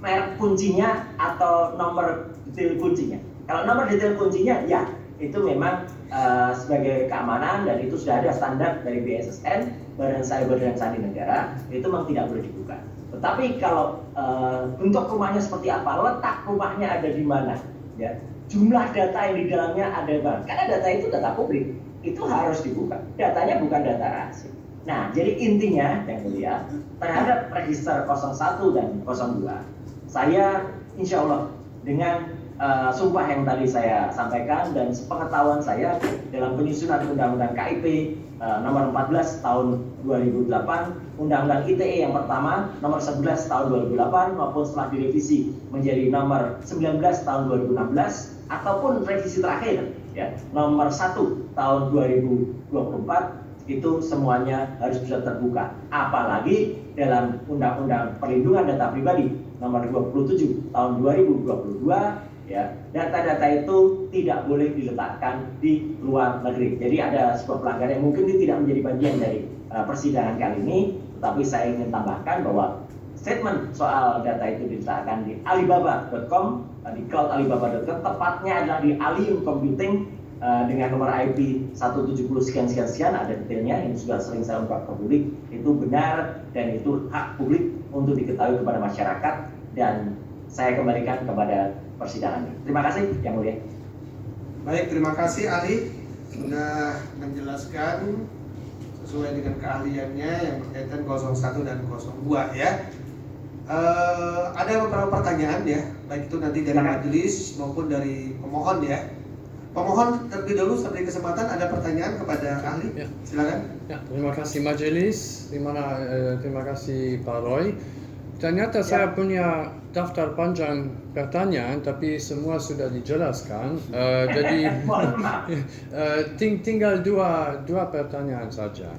[SPEAKER 6] merek kuncinya atau nomor detail kuncinya. Kalau nomor detail kuncinya, ya itu memang sebagai keamanan dan itu sudah ada standar dari BSSN, Badan Cyber dan Sandi Negara, itu memang tidak boleh dibuka. Tetapi kalau bentuk rumahnya seperti apa, letak rumahnya ada di mana, ya, jumlah data yang di dalamnya ada banget. Karena data itu data publik, itu harus dibuka. Datanya bukan data rahasia. Nah, jadi intinya yang mulia terhadap register 01 dan 02, saya insya Allah dengan sumpah yang tadi saya sampaikan dan sepengetahuan saya dalam penyusunan Undang-Undang KIP nomor 14 tahun 2008, Undang-Undang ITE yang pertama nomor 11 tahun 2008 maupun setelah direvisi menjadi nomor 19 tahun 2016 ataupun revisi terakhir ya nomor 1 tahun 2024, itu semuanya harus bisa terbuka. Apalagi dalam Undang-Undang Perlindungan Data Pribadi nomor 27 tahun 2022, ya, data-data itu tidak boleh diletakkan di luar negeri. Jadi ada sebuah pelanggaran yang mungkin ini tidak menjadi bagian dari persidangan kali ini, tetapi saya ingin tambahkan bahwa statement soal data itu diletakkan di alibaba.com, di cloud alibaba.com, tepatnya adalah di Alium Computing dengan nomor IP 170 sekian ada detailnya yang sudah sering saya ungkap ke publik. Itu benar dan itu hak publik untuk diketahui kepada masyarakat, dan saya kembalikan kepada persidangan ini. Terima kasih Yang Mulia.
[SPEAKER 2] Baik, terima kasih Ali sudah menjelaskan sesuai dengan keahliannya yang berkaitan 01 dan 02 ya. Ada beberapa pertanyaan ya, baik itu nanti dari majelis maupun dari pemohon ya. Pemohon terlebih dahulu saya beri kesempatan, ada pertanyaan kepada ahli.
[SPEAKER 4] Ya.
[SPEAKER 2] Silakan.
[SPEAKER 4] Ya, terima kasih majelis, terima kasih Pak Roy. Ternyata saya punya daftar panjang pertanyaan, tapi semua sudah dijelaskan. Jadi tinggal dua pertanyaan saja.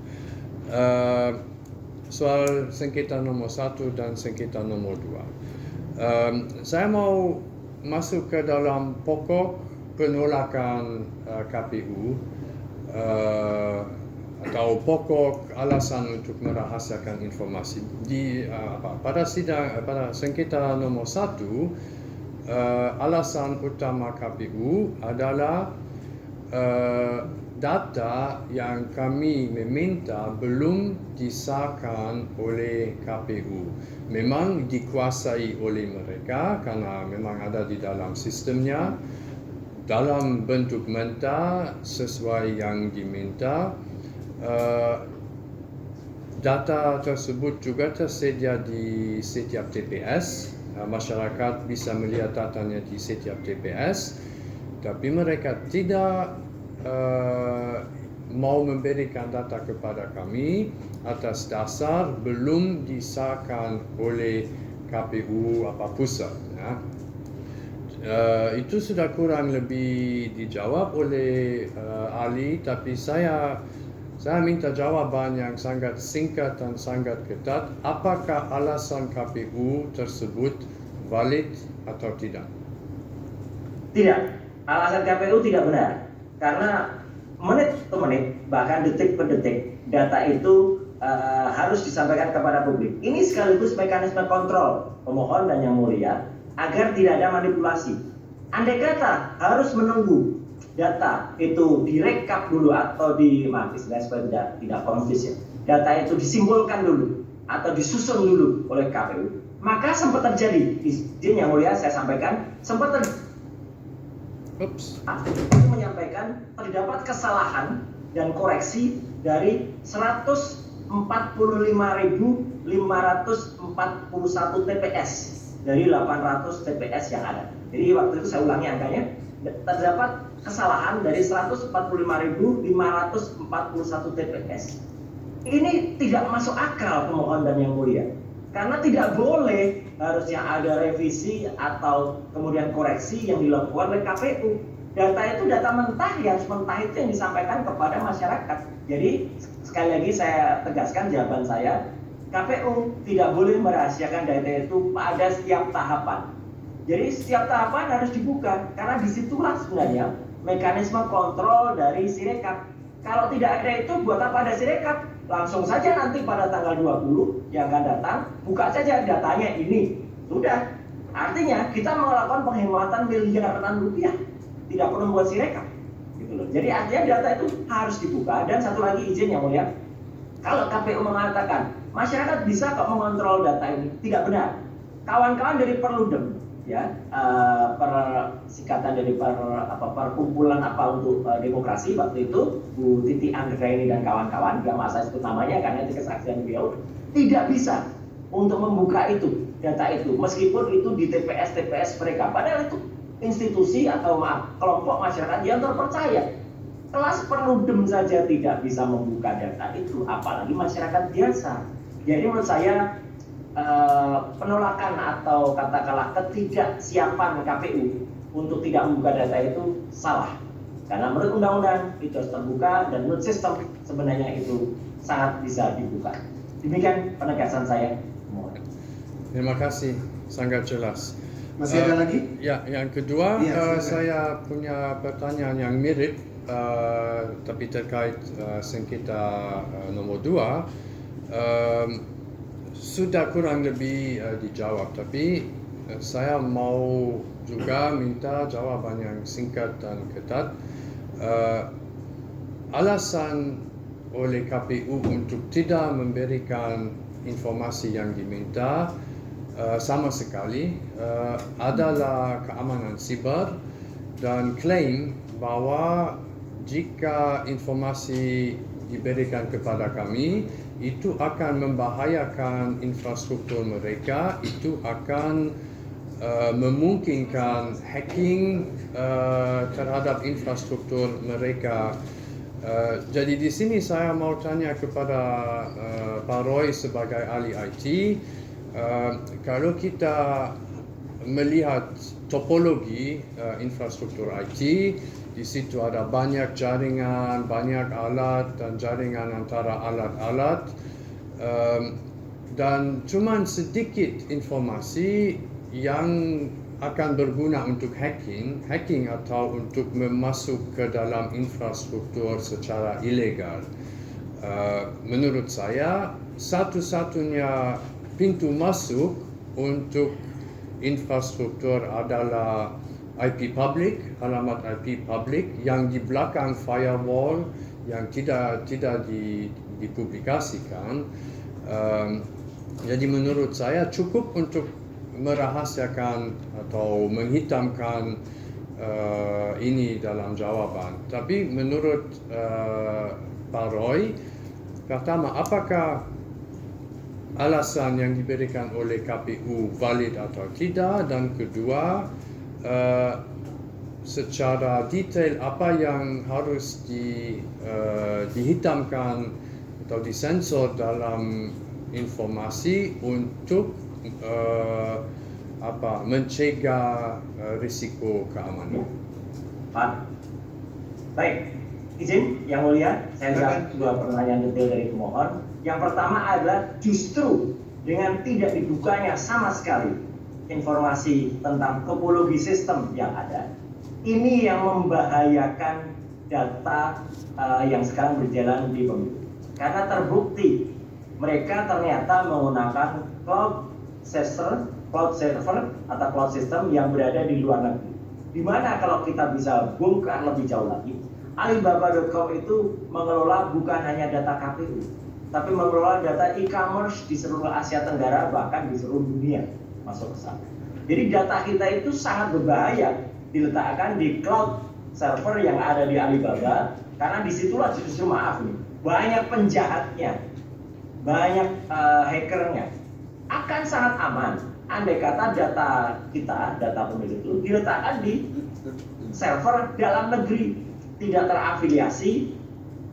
[SPEAKER 4] Soal sengketa nomor 1 dan sengketa nomor 2. Saya mau masuk ke dalam pokok penolakan KPU atau pokok alasan untuk merahasiakan informasi pada sengketa nomor 1, alasan utama KPU adalah data yang kami meminta belum disahkan oleh KPU. Memang dikuasai oleh mereka karena memang ada di dalam sistemnya dalam bentuk mentah sesuai yang diminta. Data tersebut juga tersedia di setiap TPS. Masyarakat bisa melihat datanya di setiap TPS, tapi mereka tidak mau memberikan data kepada kami atas dasar belum disahkan oleh KPU pusat. Ya. Itu sudah kurang lebih dijawab oleh ahli, tapi saya minta jawaban yang sangat singkat dan sangat ketat. Apakah alasan KPU tersebut valid atau tidak?
[SPEAKER 6] Tidak, alasan KPU tidak benar. Karena menit per menit, bahkan detik per detik, data itu harus disampaikan kepada publik. Ini sekaligus mekanisme kontrol pemohon dan Yang Mulia agar tidak ada manipulasi. Andai kata harus menunggu data itu direkap dulu atau supaya tidak konfus ya. Data itu disimpulkan dulu atau disusun dulu oleh KPU, maka sempat terjadi, izin Yang Mulia saya sampaikan, sempat terjadi. Menyampaikan terdapat kesalahan dan koreksi dari 145.541 TPS dari 800 TPS yang ada. Jadi waktu itu saya ulangi angkanya, terdapat kesalahan dari 145.541 TPS. Ini tidak masuk akal pemohon dan Yang Mulia. Karena tidak boleh harusnya ada revisi atau kemudian koreksi yang dilakukan oleh KPU. Data itu data mentah, yang mentah itu yang disampaikan kepada masyarakat. Jadi sekali lagi saya tegaskan jawaban saya, KPU tidak boleh merahasiakan data itu pada setiap tahapan. Jadi setiap tahapan harus dibuka, karena disitulah sebenarnya mekanisme kontrol dari Sirekap. Kalau tidak ada itu, buat apa ada Sirekap? Langsung saja nanti pada tanggal 20 yang akan datang, buka saja datanya ini. Sudah. Artinya kita melakukan penghematan miliaran rupiah. Tidak perlu membuat Sirekap. loh. Jadi artinya data itu harus dibuka. Dan satu lagi izin yang mulia, kalau KPU mengatakan masyarakat bisa kok mengontrol data ini, tidak benar. Kawan-kawan dari Perludem, ya, sikatan dari perkumpulan untuk demokrasi waktu itu, Bu Titi Anggraini dan kawan-kawan, yang masa sebut namanya karena itu kesaksian beliau, tidak bisa untuk membuka itu data itu, meskipun itu di TPS mereka, padahal itu institusi atau kelompok masyarakat yang terpercaya. Kelas Perludem saja tidak bisa membuka data itu, apalagi masyarakat biasa. Jadi menurut saya penolakan atau katakanlah ketidaksiapan KPU untuk tidak membuka data itu salah. Karena menurut undang-undang itu harus terbuka dan menurut sistem sebenarnya itu sangat bisa dibuka. Demikian penegasan saya.
[SPEAKER 4] Terima kasih, sangat jelas.
[SPEAKER 2] Masih ada lagi?
[SPEAKER 4] Ya, yang kedua,
[SPEAKER 2] Iya,
[SPEAKER 4] saya punya pertanyaan yang mirip, tapi terkait sengketa nomor 2. Sudah kurang lebih dijawab, tapi saya mau juga minta jawaban yang singkat dan ketat. Alasan oleh KPU untuk tidak memberikan informasi yang diminta sama sekali adalah keamanan siber dan klaim bahwa jika informasi diberikan kepada kami itu akan membahayakan infrastruktur mereka, itu akan memungkinkan hacking terhadap infrastruktur mereka. Jadi di sini saya mau tanya kepada Pak Roy sebagai ahli IT, kalau kita melihat topologi infrastruktur IT, di situ ada banyak jaringan, banyak alat dan jaringan antara alat-alat, dan cuma sedikit informasi yang akan berguna untuk hacking atau untuk memasuk ke dalam infrastruktur secara ilegal. Menurut saya, satu-satunya pintu masuk untuk infrastruktur adalah IP public, alamat IP public yang di belakang firewall yang tidak dipublikasikan. Jadi menurut saya cukup untuk merahasiakan atau menghitamkan ini dalam jawaban. Tapi menurut Pak Roy, pertama, apakah alasan yang diberikan oleh KPU valid atau tidak, dan kedua, secara detail apa yang harus dihitamkan atau disensor dalam informasi untuk mencegah risiko keamanan.
[SPEAKER 6] Pak, baik, izin yang mulia, saya jawab dua pertanyaan detail dari pemohon. Yang pertama adalah justru dengan tidak dibukanya sama sekali informasi tentang topologi sistem yang ada, ini yang membahayakan data yang sekarang berjalan di pemilu. Karena terbukti mereka ternyata menggunakan cloud server atau cloud system yang berada di luar negeri. Dimana kalau kita bisa bongkar lebih jauh lagi, Alibaba.com itu mengelola bukan hanya data KPU, tapi mengelola data e-commerce di seluruh Asia Tenggara, bahkan di seluruh dunia masuk ke sana. Jadi data kita itu sangat berbahaya diletakkan di cloud server yang ada di Alibaba, karena disitulah justru banyak penjahatnya, banyak hackernya. Akan sangat aman andai kata data kita, data pemilih itu diletakkan di server dalam negeri, tidak terafiliasi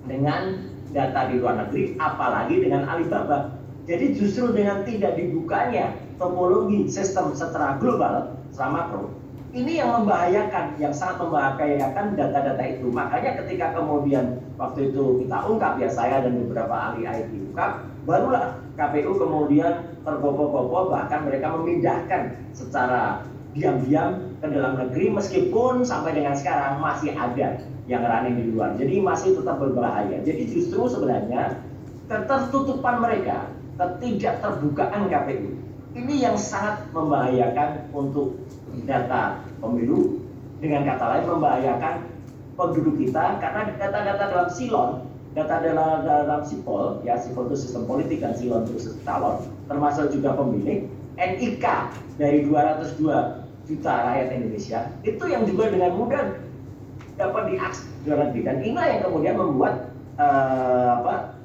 [SPEAKER 6] dengan data di luar negeri, apalagi dengan Alibaba. Jadi justru dengan tidak dibukanya topologi sistem secara global selama makro, ini yang membahayakan, yang sangat membahayakan data-data itu. Makanya ketika kemudian waktu itu kita ungkap, ya saya dan beberapa ahli IT ungkap, barulah KPU kemudian tergopoh-gopoh, bahkan mereka memindahkan secara diam-diam ke dalam negeri, meskipun sampai dengan sekarang masih ada yang running di luar. Jadi masih tetap berbahaya. Jadi justru sebenarnya ketertutupan mereka, ketidak terbukaan KPU, ini yang sangat membahayakan untuk data pemilu. Dengan kata lain, membahayakan penduduk kita, karena data-data dalam Silon, data dalam Sipol, ya Sipol itu sistem politik dan Silon itu sistem calon, termasuk juga pemilih, NIK dari 202 juta rakyat Indonesia, itu yang juga dengan mudah dapat diakses dan inilah yang kemudian membuat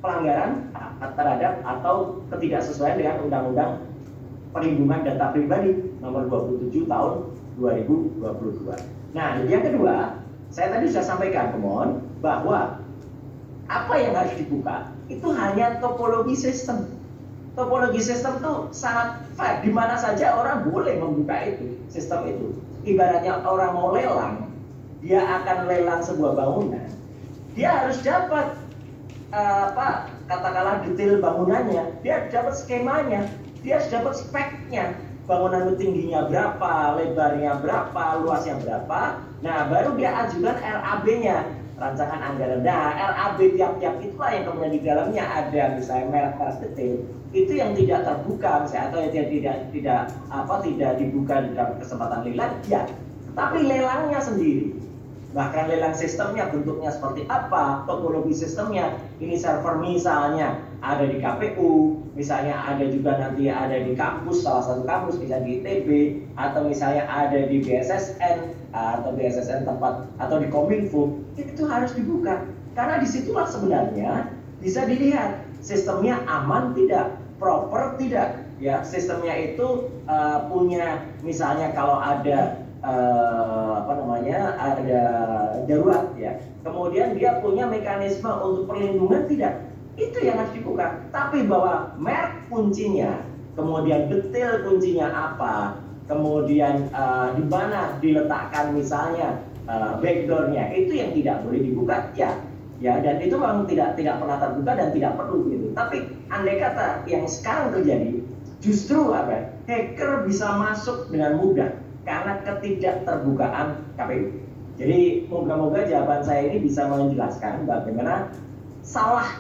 [SPEAKER 6] pelanggaran terhadap atau ketidaksesuaian dengan Undang-Undang Perlindungan Data Pribadi nomor 27 tahun 2022. Nah, yang kedua, saya tadi sudah sampaikan pemohon bahwa apa yang harus dibuka itu hanya topologi sistem. Topologi sistem itu sangat fair, di mana saja orang boleh membuka itu, sistem itu. Ibaratnya orang mau lelang, dia akan lelang sebuah bangunan, dia harus dapat katakanlah detail bangunannya, dia dapat skemanya, dia harus dapat speknya, bangunan itu tingginya berapa, lebarnya berapa, luasnya berapa. Nah, baru dia ajukan RAB-nya, rancangan anggaran. Nah, RAB tiap-tiap itulah yang kemudian di dalamnya ada misalnya merek-merek detail. Itu yang tidak terbuka misalnya, atau yang tidak dibuka dalam kesempatan lelang, ya. Tapi lelangnya sendiri, bahkan lelang sistemnya bentuknya seperti apa, topologi sistemnya, ini server misalnya ada di KPU, misalnya ada juga nanti ada di kampus, salah satu kampus bisa di ITB, atau misalnya ada di BSSN atau BSSN tempat atau di Kominfo, itu harus dibuka karena disitulah sebenarnya bisa dilihat sistemnya aman tidak, proper tidak, ya sistemnya itu punya misalnya kalau ada ada darurat ya, kemudian dia punya mekanisme untuk perlindungan tidak, itu yang harus dibuka. Tapi bahwa merek kuncinya, kemudian detail kuncinya apa, kemudian di mana diletakkan misalnya backdoornya, itu yang tidak boleh dibuka ya, dan itu memang tidak pernah terbuka dan tidak perlu gitu. Tapi andai kata yang sekarang terjadi justru hacker bisa masuk dengan mudah karena ketidakterbukaan KPU. Jadi moga-moga jawaban saya ini bisa menjelaskan bagaimana salah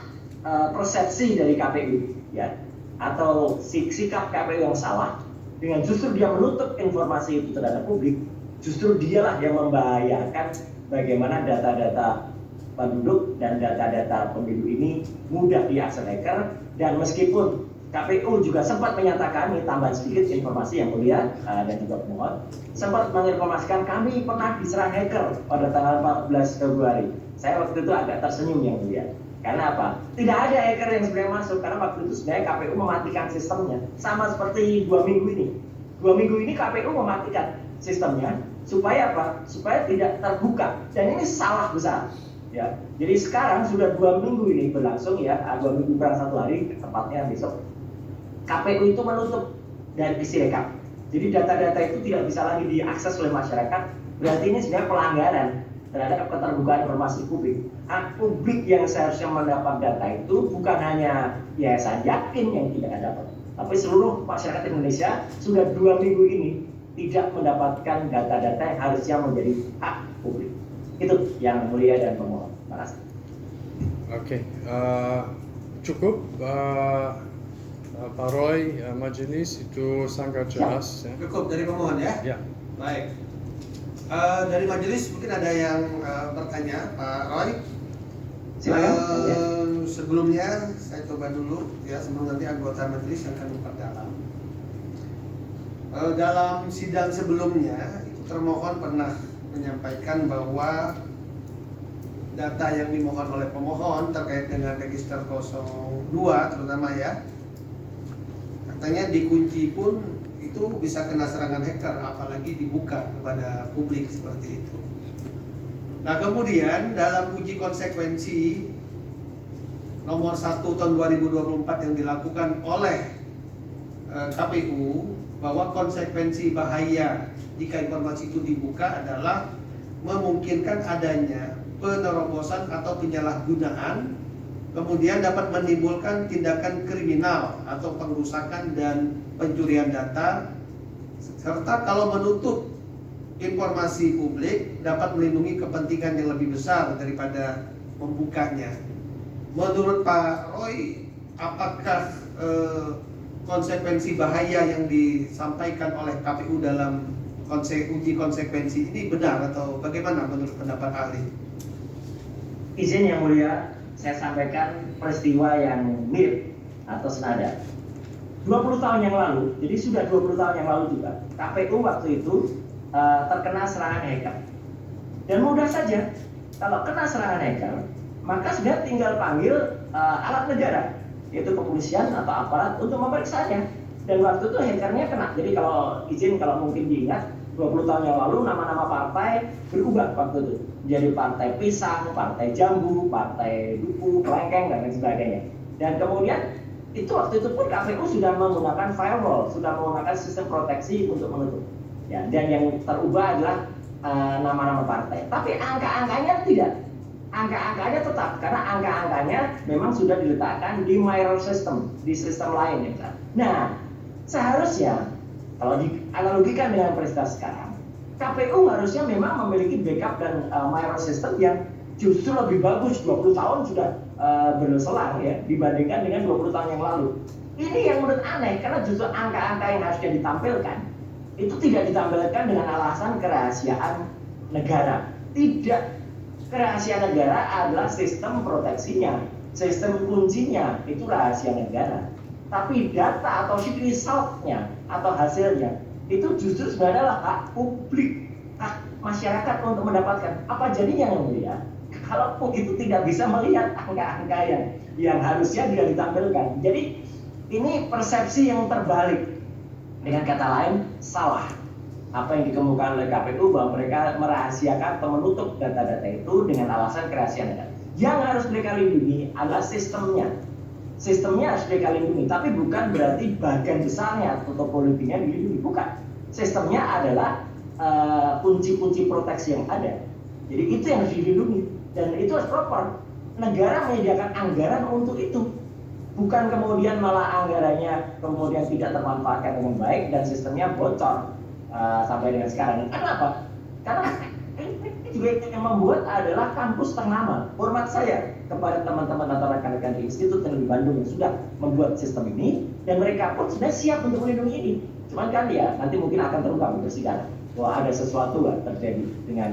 [SPEAKER 6] persepsi dari KPU ya, atau sikap KPU yang salah dengan justru dia menutup informasi itu terhadap publik. Justru dialah yang membahayakan bagaimana data-data penduduk dan data-data pemilu ini mudah diakses hacker. Dan meskipun KPU juga sempat menyatakan, ini tambahan sedikit informasi yang mulia dan juga pemohon, sempat menginformasikan kami pernah diserang hacker pada tanggal 14 Februari. Saya waktu itu agak tersenyum yang mulia. Karena apa? Tidak ada hacker yang sebenarnya masuk, karena waktu itu sebenarnya KPU mematikan sistemnya. Sama seperti 2 minggu ini. 2 minggu ini KPU mematikan sistemnya, supaya apa? Supaya tidak terbuka. Dan ini salah besar. Ya, jadi sekarang sudah 2 minggu ini berlangsung ya, 2 minggu kurang 1 hari, tepatnya besok. KPU itu menutup dari Sirekap. Jadi data-data itu tidak bisa lagi diakses oleh masyarakat. Berarti ini sebenarnya pelanggaran terhadap keterbukaan informasi publik. Hak publik yang seharusnya mendapat data itu bukan hanya yayasan yakin yang tidak dapat, tapi seluruh masyarakat Indonesia sudah 2 minggu ini tidak mendapatkan data-data yang harusnya menjadi hak publik. Itu yang mulia dan pemohon. Terima kasih.
[SPEAKER 4] Oke, cukup. Pak Roy, majelis itu sangat jelas. Ya.
[SPEAKER 2] Cukup dari pemohon ya?
[SPEAKER 4] Ya.
[SPEAKER 2] Baik. Dari majelis mungkin ada yang bertanya, Pak Roy.
[SPEAKER 6] Silakan.
[SPEAKER 2] Sebelumnya saya coba dulu ya, sebelum nanti anggota majelis yang akan memperdalam. Dalam sidang sebelumnya itu termohon pernah menyampaikan bahwa data yang dimohon oleh pemohon terkait dengan register 02 terutama ya, katanya dikunci pun itu bisa kena serangan hacker, apalagi dibuka kepada publik seperti itu. Nah kemudian dalam uji konsekuensi nomor 1 tahun 2024 yang dilakukan oleh KPU, bahwa konsekuensi bahaya jika informasi itu dibuka adalah memungkinkan adanya penerobosan atau penyalahgunaan, kemudian dapat menimbulkan tindakan kriminal atau pengrusakan dan pencurian data, serta kalau menutup informasi publik dapat melindungi kepentingan yang lebih besar daripada membukanya. Menurut Pak Roy, apakah konsekuensi bahaya yang disampaikan oleh KPU dalam uji konsekuensi ini benar atau bagaimana menurut pendapat ahli?
[SPEAKER 6] izin yang mulia, saya sampaikan peristiwa yang mirip atau senada. 20 tahun yang lalu, jadi sudah 20 tahun yang lalu juga, KPU waktu itu terkena serangan hacker. Dan mudah saja, kalau kena serangan hacker, maka sudah tinggal panggil alat negara, yaitu kepolisian atau aparat untuk memeriksanya. Dan waktu itu hackernya kena. Jadi kalau izin, kalau mungkin diingat, 20 tahun yang lalu nama-nama partai berubah waktu itu. Jadi partai pisang, partai jambu, partai duku, kelengkeng, dan lain sebagainya. Dan kemudian itu waktu itu pun KPU sudah menggunakan firewall, sudah menggunakan sistem proteksi untuk menutup. Ya, dan yang terubah adalah nama-nama partai. Tapi angka-angkanya tidak. Angka-angkanya tetap, karena angka-angkanya memang sudah diletakkan di mirror system, di sistem lain. Ya. Nah, seharusnya kalau dianalogikan dengan peristiwa sekarang, KPU harusnya memang memiliki backup dan mirror system yang justru lebih bagus. 20 tahun sudah berselang ya, dibandingkan dengan 20 tahun yang lalu. Ini yang menurut aneh, karena justru angka-angka yang harusnya ditampilkan itu tidak ditampilkan dengan alasan kerahasiaan negara. Tidak, kerahasiaan negara adalah sistem proteksinya, sistem kuncinya itu rahasia negara. Tapi data atau sheet result-nya atau hasilnya itu justru sebenarnya adalah hak publik, hak masyarakat untuk mendapatkan. Apa jadinya yang mulia? Kalau itu tidak bisa melihat angka-angka yang harusnya tidak ditampilkan. Jadi ini persepsi yang terbalik. Dengan kata lain, salah apa yang dikemukakan oleh KPU bahwa mereka merahasiakan atau menutup data-data itu dengan alasan kerahasiaan negara. Yang harus mereka lindungi adalah sistemnya. Sistemnya harus mereka lindungi, tapi bukan berarti bagian besarnya atau topologinya dilindungi, bukan. Sistemnya adalah kunci-kunci proteksi yang ada. Jadi itu yang harus dilindungi dan itu harus proper. Negara menyediakan anggaran untuk itu. Bukan kemudian malah anggarannya kemudian tidak termanfaatkan dengan baik dan sistemnya bocor sampai dengan sekarang. Kenapa? Karena ini juga yang membuat adalah kampus ternama. Hormat saya kepada teman-teman atau rekan-rekan di Institut Teknologi Bandung yang sudah membuat sistem ini dan mereka pun sudah siap untuk melindungi ini. Cuman kan ya nanti mungkin akan terungkap di persidangan bahwa ada sesuatu yang terjadi dengan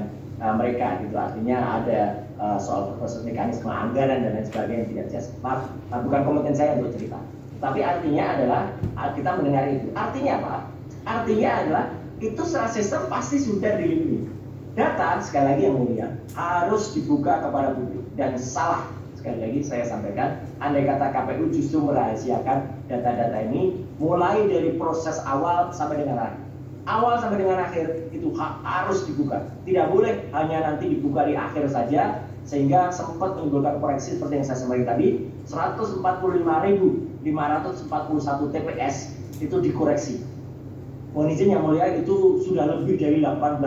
[SPEAKER 6] mereka gitu. Artinya ada soal proses mekanisme anggaran dan lain sebagainya yang tidak jelas. Maaf, bukan kompeten saya untuk cerita. Tapi artinya adalah kita mendengar itu. Artinya apa? Artinya adalah itu secara sistem pasti sudah dilindungi. Data sekali lagi yang mulia harus dibuka kepada publik dan salah. Sekali lagi saya sampaikan, andai kata KPU justru merahasiakan data-data ini mulai dari proses awal sampai dengan akhir. Awal sampai dengan akhir itu harus dibuka. Tidak boleh hanya nanti dibuka di akhir saja sehingga sempat menimbulkan koreksi seperti yang saya sampaikan tadi. 145.541 TPS itu dikoreksi. Mohon izin yang mulia itu sudah lebih dari 18%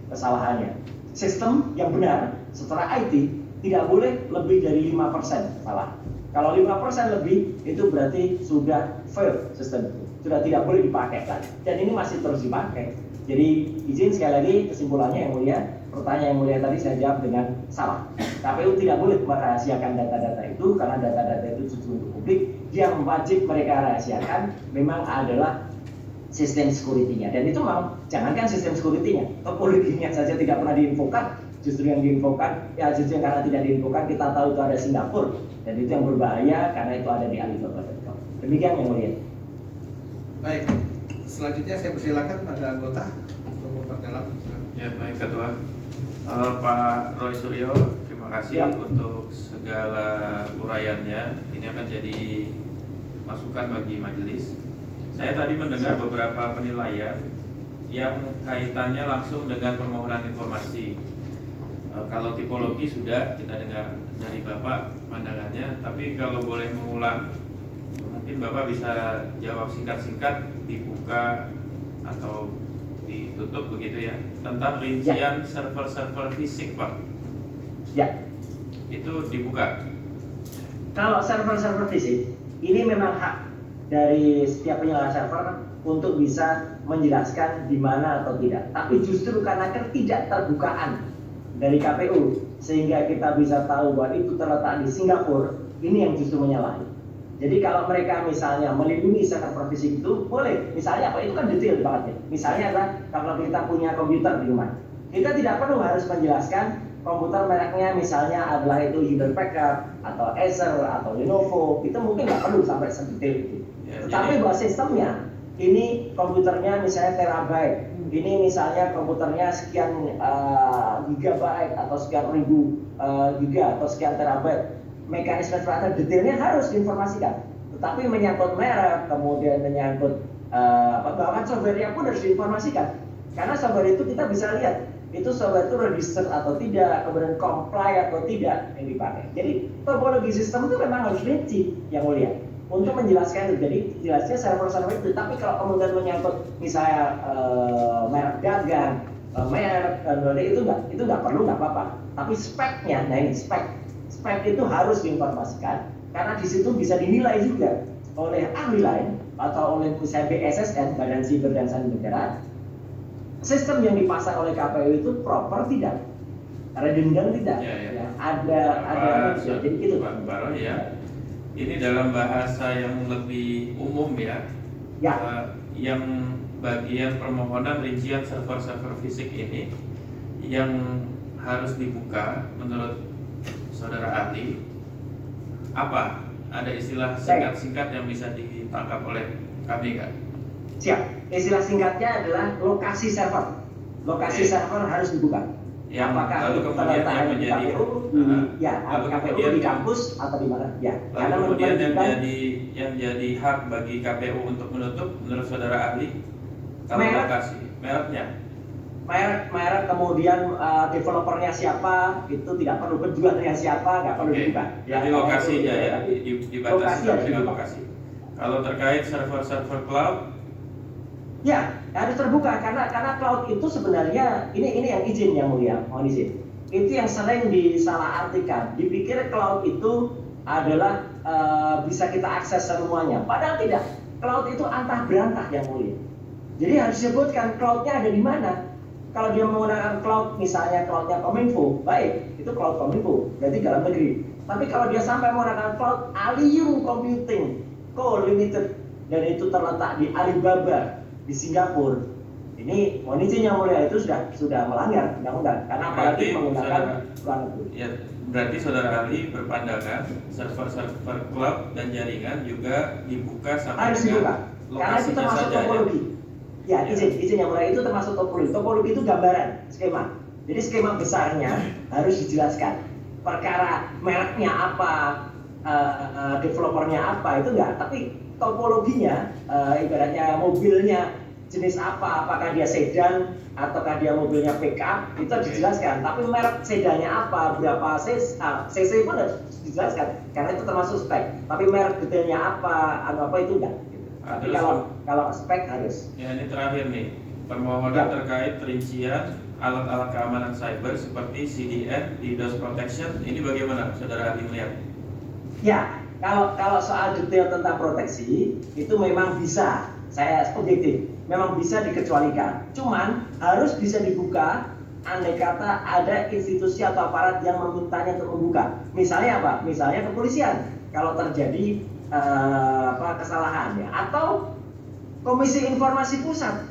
[SPEAKER 6] kesalahannya. Sistem yang benar setelah IT tidak boleh lebih dari 5% salah. Kalau 5% lebih itu berarti sudah fail sistem itu. Sudah tidak boleh dipakai lagi. Dan ini masih terus dipakai. Jadi izin sekali lagi kesimpulannya yang mulia, pertanyaan yang mulia tadi saya jawab dengan salah. KPU tidak boleh merahasiakan data-data itu karena data-data itu justru untuk publik. Yang wajib mereka rahasiakan memang adalah sistem security-nya. Dan itu memang jangankan sistem security-nya, topologinya saja tidak pernah diinfokan. Justru yang diinfokan, ya justru karena tidak diinfokan kita tahu itu ada Singapura. Dan itu yang berbahaya karena itu ada di Alibaba.com. Demikian yang mulia.
[SPEAKER 2] Baik, selanjutnya saya persilakan pada anggota untuk memperdalam.
[SPEAKER 5] Ya baik Ketua. Pak Roy Suryo, terima kasih
[SPEAKER 6] Ya.
[SPEAKER 5] untuk segala uraiannya. Ini akan jadi masukan bagi majelis. Saya tadi mendengar beberapa penilaian yang kaitannya langsung dengan permohonan informasi. Kalau tipologi sudah kita dengar dari Bapak pandangannya, tapi kalau boleh mengulang, mungkin Bapak bisa jawab singkat-singkat, dibuka atau ditutup begitu ya, tentang rincian server-server fisik Pak.
[SPEAKER 6] Ya.
[SPEAKER 5] Itu dibuka.
[SPEAKER 6] Kalau server-server fisik, ini memang hak dari setiap penyelenggara server untuk bisa menjelaskan di mana atau tidak. Tapi justru karena ketidakterbukaan dari KPU, sehingga kita bisa tahu bahwa itu terletak di Singapura, ini yang justru menyalahi. Jadi kalau mereka misalnya melindungi server fisik itu boleh, misalnya apa, itu kan detail banget ya. Misalnya adalah kalau kita punya komputer di rumah, kita tidak perlu harus menjelaskan komputer mereknya misalnya adalah itu Hewlett Packard atau Acer atau Lenovo, itu mungkin nggak perlu sampai sedetail itu.
[SPEAKER 5] Ya,
[SPEAKER 6] Tetapi buat sistemnya, ini komputernya misalnya terabyte, ini misalnya komputernya sekian gigabyte atau sekian ribu giga atau sekian terabyte, mekanisme transfer detailnya harus diinformasikan. Tetapi menyangkut merek, kemudian menyangkut bahkan software-nya pun harus diinformasikan. Karena software itu kita bisa lihat, itu software itu register atau tidak, kemudian comply atau tidak yang dipakai. Jadi topologi sistem itu memang harus rinci yang mulia untuk menjelaskan itu. Jadi jelasnya server-server itu. Tapi kalau kemudian menyangkut misalnya merek dagang, merek itu nggak perlu, nggak apa-apa. Tapi speknya, nah ini spek itu harus diinformasikan karena di situ bisa dinilai juga oleh ahli lain atau oleh misalnya BSSN, Badan Siber dan Sandi Negara. Sistem yang dipasang oleh KPU itu proper tidak, redundant tidak,
[SPEAKER 5] Ya.
[SPEAKER 6] ada jadi itu.
[SPEAKER 5] Pak Baro ya. Ini dalam bahasa yang lebih umum ya.
[SPEAKER 6] Ya.
[SPEAKER 5] Yang bagian permohonan rincian server-server fisik ini yang harus dibuka menurut saudara ahli apa? Ada istilah singkat-singkat yang bisa ditangkap oleh kami nggak?
[SPEAKER 6] Siap. Istilah singkatnya adalah lokasi server. Lokasi server harus dibuka.
[SPEAKER 5] Yang
[SPEAKER 6] apakah
[SPEAKER 5] lalu
[SPEAKER 6] itu
[SPEAKER 5] kemudian yang
[SPEAKER 6] terletak di
[SPEAKER 5] menjadi
[SPEAKER 6] KPU,
[SPEAKER 5] lalu
[SPEAKER 6] KPU
[SPEAKER 5] kemudian
[SPEAKER 6] di kampus atau di mana? Ya.
[SPEAKER 5] Lalu kemudian yang jadi hak bagi KPU untuk menutup menurut saudara ahli kalau
[SPEAKER 6] merek,
[SPEAKER 5] lokasi mereknya.
[SPEAKER 6] Merek kemudian developernya siapa itu tidak perlu, penjualnya siapa nggak perlu dibuka.
[SPEAKER 5] Jadi lokasinya ya dibatasi
[SPEAKER 6] lokasi
[SPEAKER 5] sampai dengan lokasi. Kalau terkait server-server cloud,
[SPEAKER 6] ya harus terbuka karena cloud itu sebenarnya ini yang izin yang mulia, mohon izin. Itu yang sering disalahartikan. Dipikir cloud itu adalah bisa kita akses semuanya. Padahal tidak. Cloud itu antah berantah yang mulia. Jadi harus disebutkan cloudnya ada di mana. Kalau dia menggunakan cloud, misalnya cloudnya Kominfo, baik, itu cloud Kominfo, berarti dalam negeri. Tapi kalau dia sampai menggunakan cloud Alium Computing Co Limited dan itu terletak di Alibaba di Singapura, ini mohon izin yang mulia itu sudah melanggar undang-undang karena apalagi menggunakan luar negeri.
[SPEAKER 5] Ya, berarti saudara ahli berpandangan server-server cloud dan jaringan juga dibuka sampai
[SPEAKER 6] Harus dibuka
[SPEAKER 5] dengan
[SPEAKER 6] karena itu
[SPEAKER 5] lokasinya
[SPEAKER 6] termasuk
[SPEAKER 5] saja
[SPEAKER 6] topologi. Ya, izin yang mulia itu termasuk topologi. Topologi itu gambaran, skema. Jadi skema besarnya harus dijelaskan. Perkara mereknya apa, developernya apa itu enggak, tapi topologinya, ibaratnya mobilnya jenis apa, apakah dia sedan ataukah dia mobilnya pickup, itu harus dijelaskan. Tapi merek sedannya apa, berapa cc pun harus dijelaskan karena itu termasuk spek. Tapi merek detailnya apa itu enggak. Tapi kalau spek harus.
[SPEAKER 5] Ya, ini terakhir nih, permohonan terkait perincian alat-alat keamanan cyber seperti CDN, DDoS protection, ini bagaimana saudara ahli melihat?
[SPEAKER 6] Ya, kalau soal detail tentang proteksi itu memang bisa, saya objektif, memang bisa dikecualikan. Cuman harus bisa dibuka. Andai kata ada institusi atau aparat yang memintanya untuk membuka. Misalnya apa? Misalnya kepolisian. Kalau terjadi kesalahan ya, atau Komisi Informasi Pusat.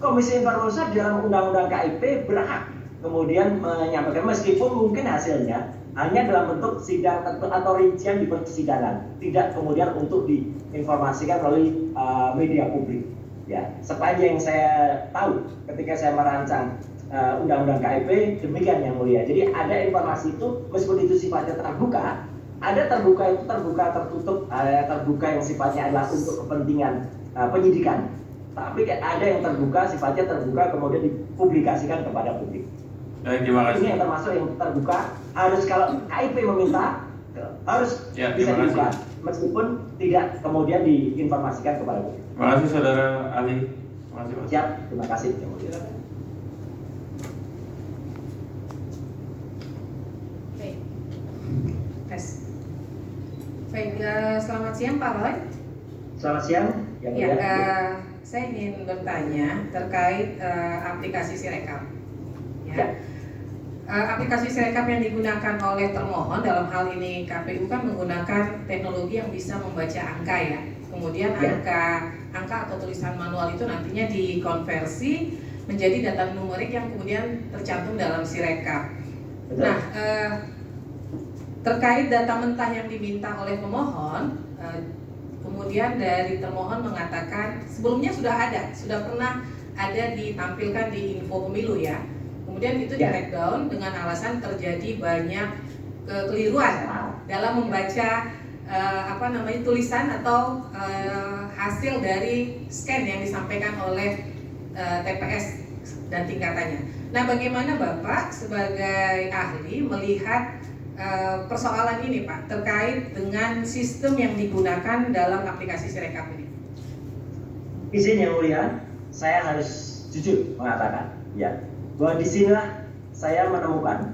[SPEAKER 6] Komisi Informasi Pusat dalam Undang-Undang KIP berhak kemudian menyampaikan meskipun mungkin hasilnya hanya dalam bentuk sidang atau rincian di persidangan, tidak kemudian untuk diinformasikan melalui media publik. Ya, sepanjang saya tahu ketika saya merancang Undang-Undang KIP demikian yang mulia. Jadi ada informasi itu meskipun itu sifatnya terbuka. Ada terbuka itu tertutup, ada terbuka yang sifatnya adalah untuk kepentingan penyidikan. Tapi ada yang terbuka, sifatnya terbuka kemudian dipublikasikan kepada publik.
[SPEAKER 5] Baik, terima kasih.
[SPEAKER 6] Ini yang termasuk yang terbuka. Harus kalau KIP meminta harus
[SPEAKER 5] Ya,
[SPEAKER 6] bisa
[SPEAKER 5] terima
[SPEAKER 6] dibuka,
[SPEAKER 5] kasih.
[SPEAKER 6] meskipun tidak kemudian diinformasikan kepada publik.
[SPEAKER 5] Terima kasih saudara ahli. Terima kasih Pak.
[SPEAKER 6] Siap, terima kasih. Yang mulia.
[SPEAKER 7] Baik. Tes. Baik, selamat siang Pak Roy.
[SPEAKER 6] Selamat siang. Yang
[SPEAKER 7] Ya,
[SPEAKER 6] mulia.
[SPEAKER 7] saya ingin bertanya terkait aplikasi Sirekap. Ya. Aplikasi Sirekap yang digunakan oleh termohon dalam hal ini KPU kan menggunakan teknologi yang bisa membaca angka ya. Kemudian angka atau tulisan manual itu nantinya dikonversi menjadi data numerik yang kemudian tercantum dalam Sirekap.
[SPEAKER 6] Betul.
[SPEAKER 7] Nah, terkait data mentah yang diminta oleh pemohon, kemudian dari termohon mengatakan sebelumnya sudah pernah ada ditampilkan di info pemilu ya. Kemudian itu di
[SPEAKER 6] Ya.
[SPEAKER 7] take down dengan alasan terjadi banyak kekeliruan dalam membaca tulisan atau hasil dari scan yang disampaikan oleh TPS dan tingkatannya. Nah, bagaimana Bapak sebagai ahli melihat persoalan ini Pak terkait dengan sistem yang digunakan dalam aplikasi Sirekap ini?
[SPEAKER 6] Izin yang mulia, saya harus jujur mengatakan ya bahwa disinilah saya menemukan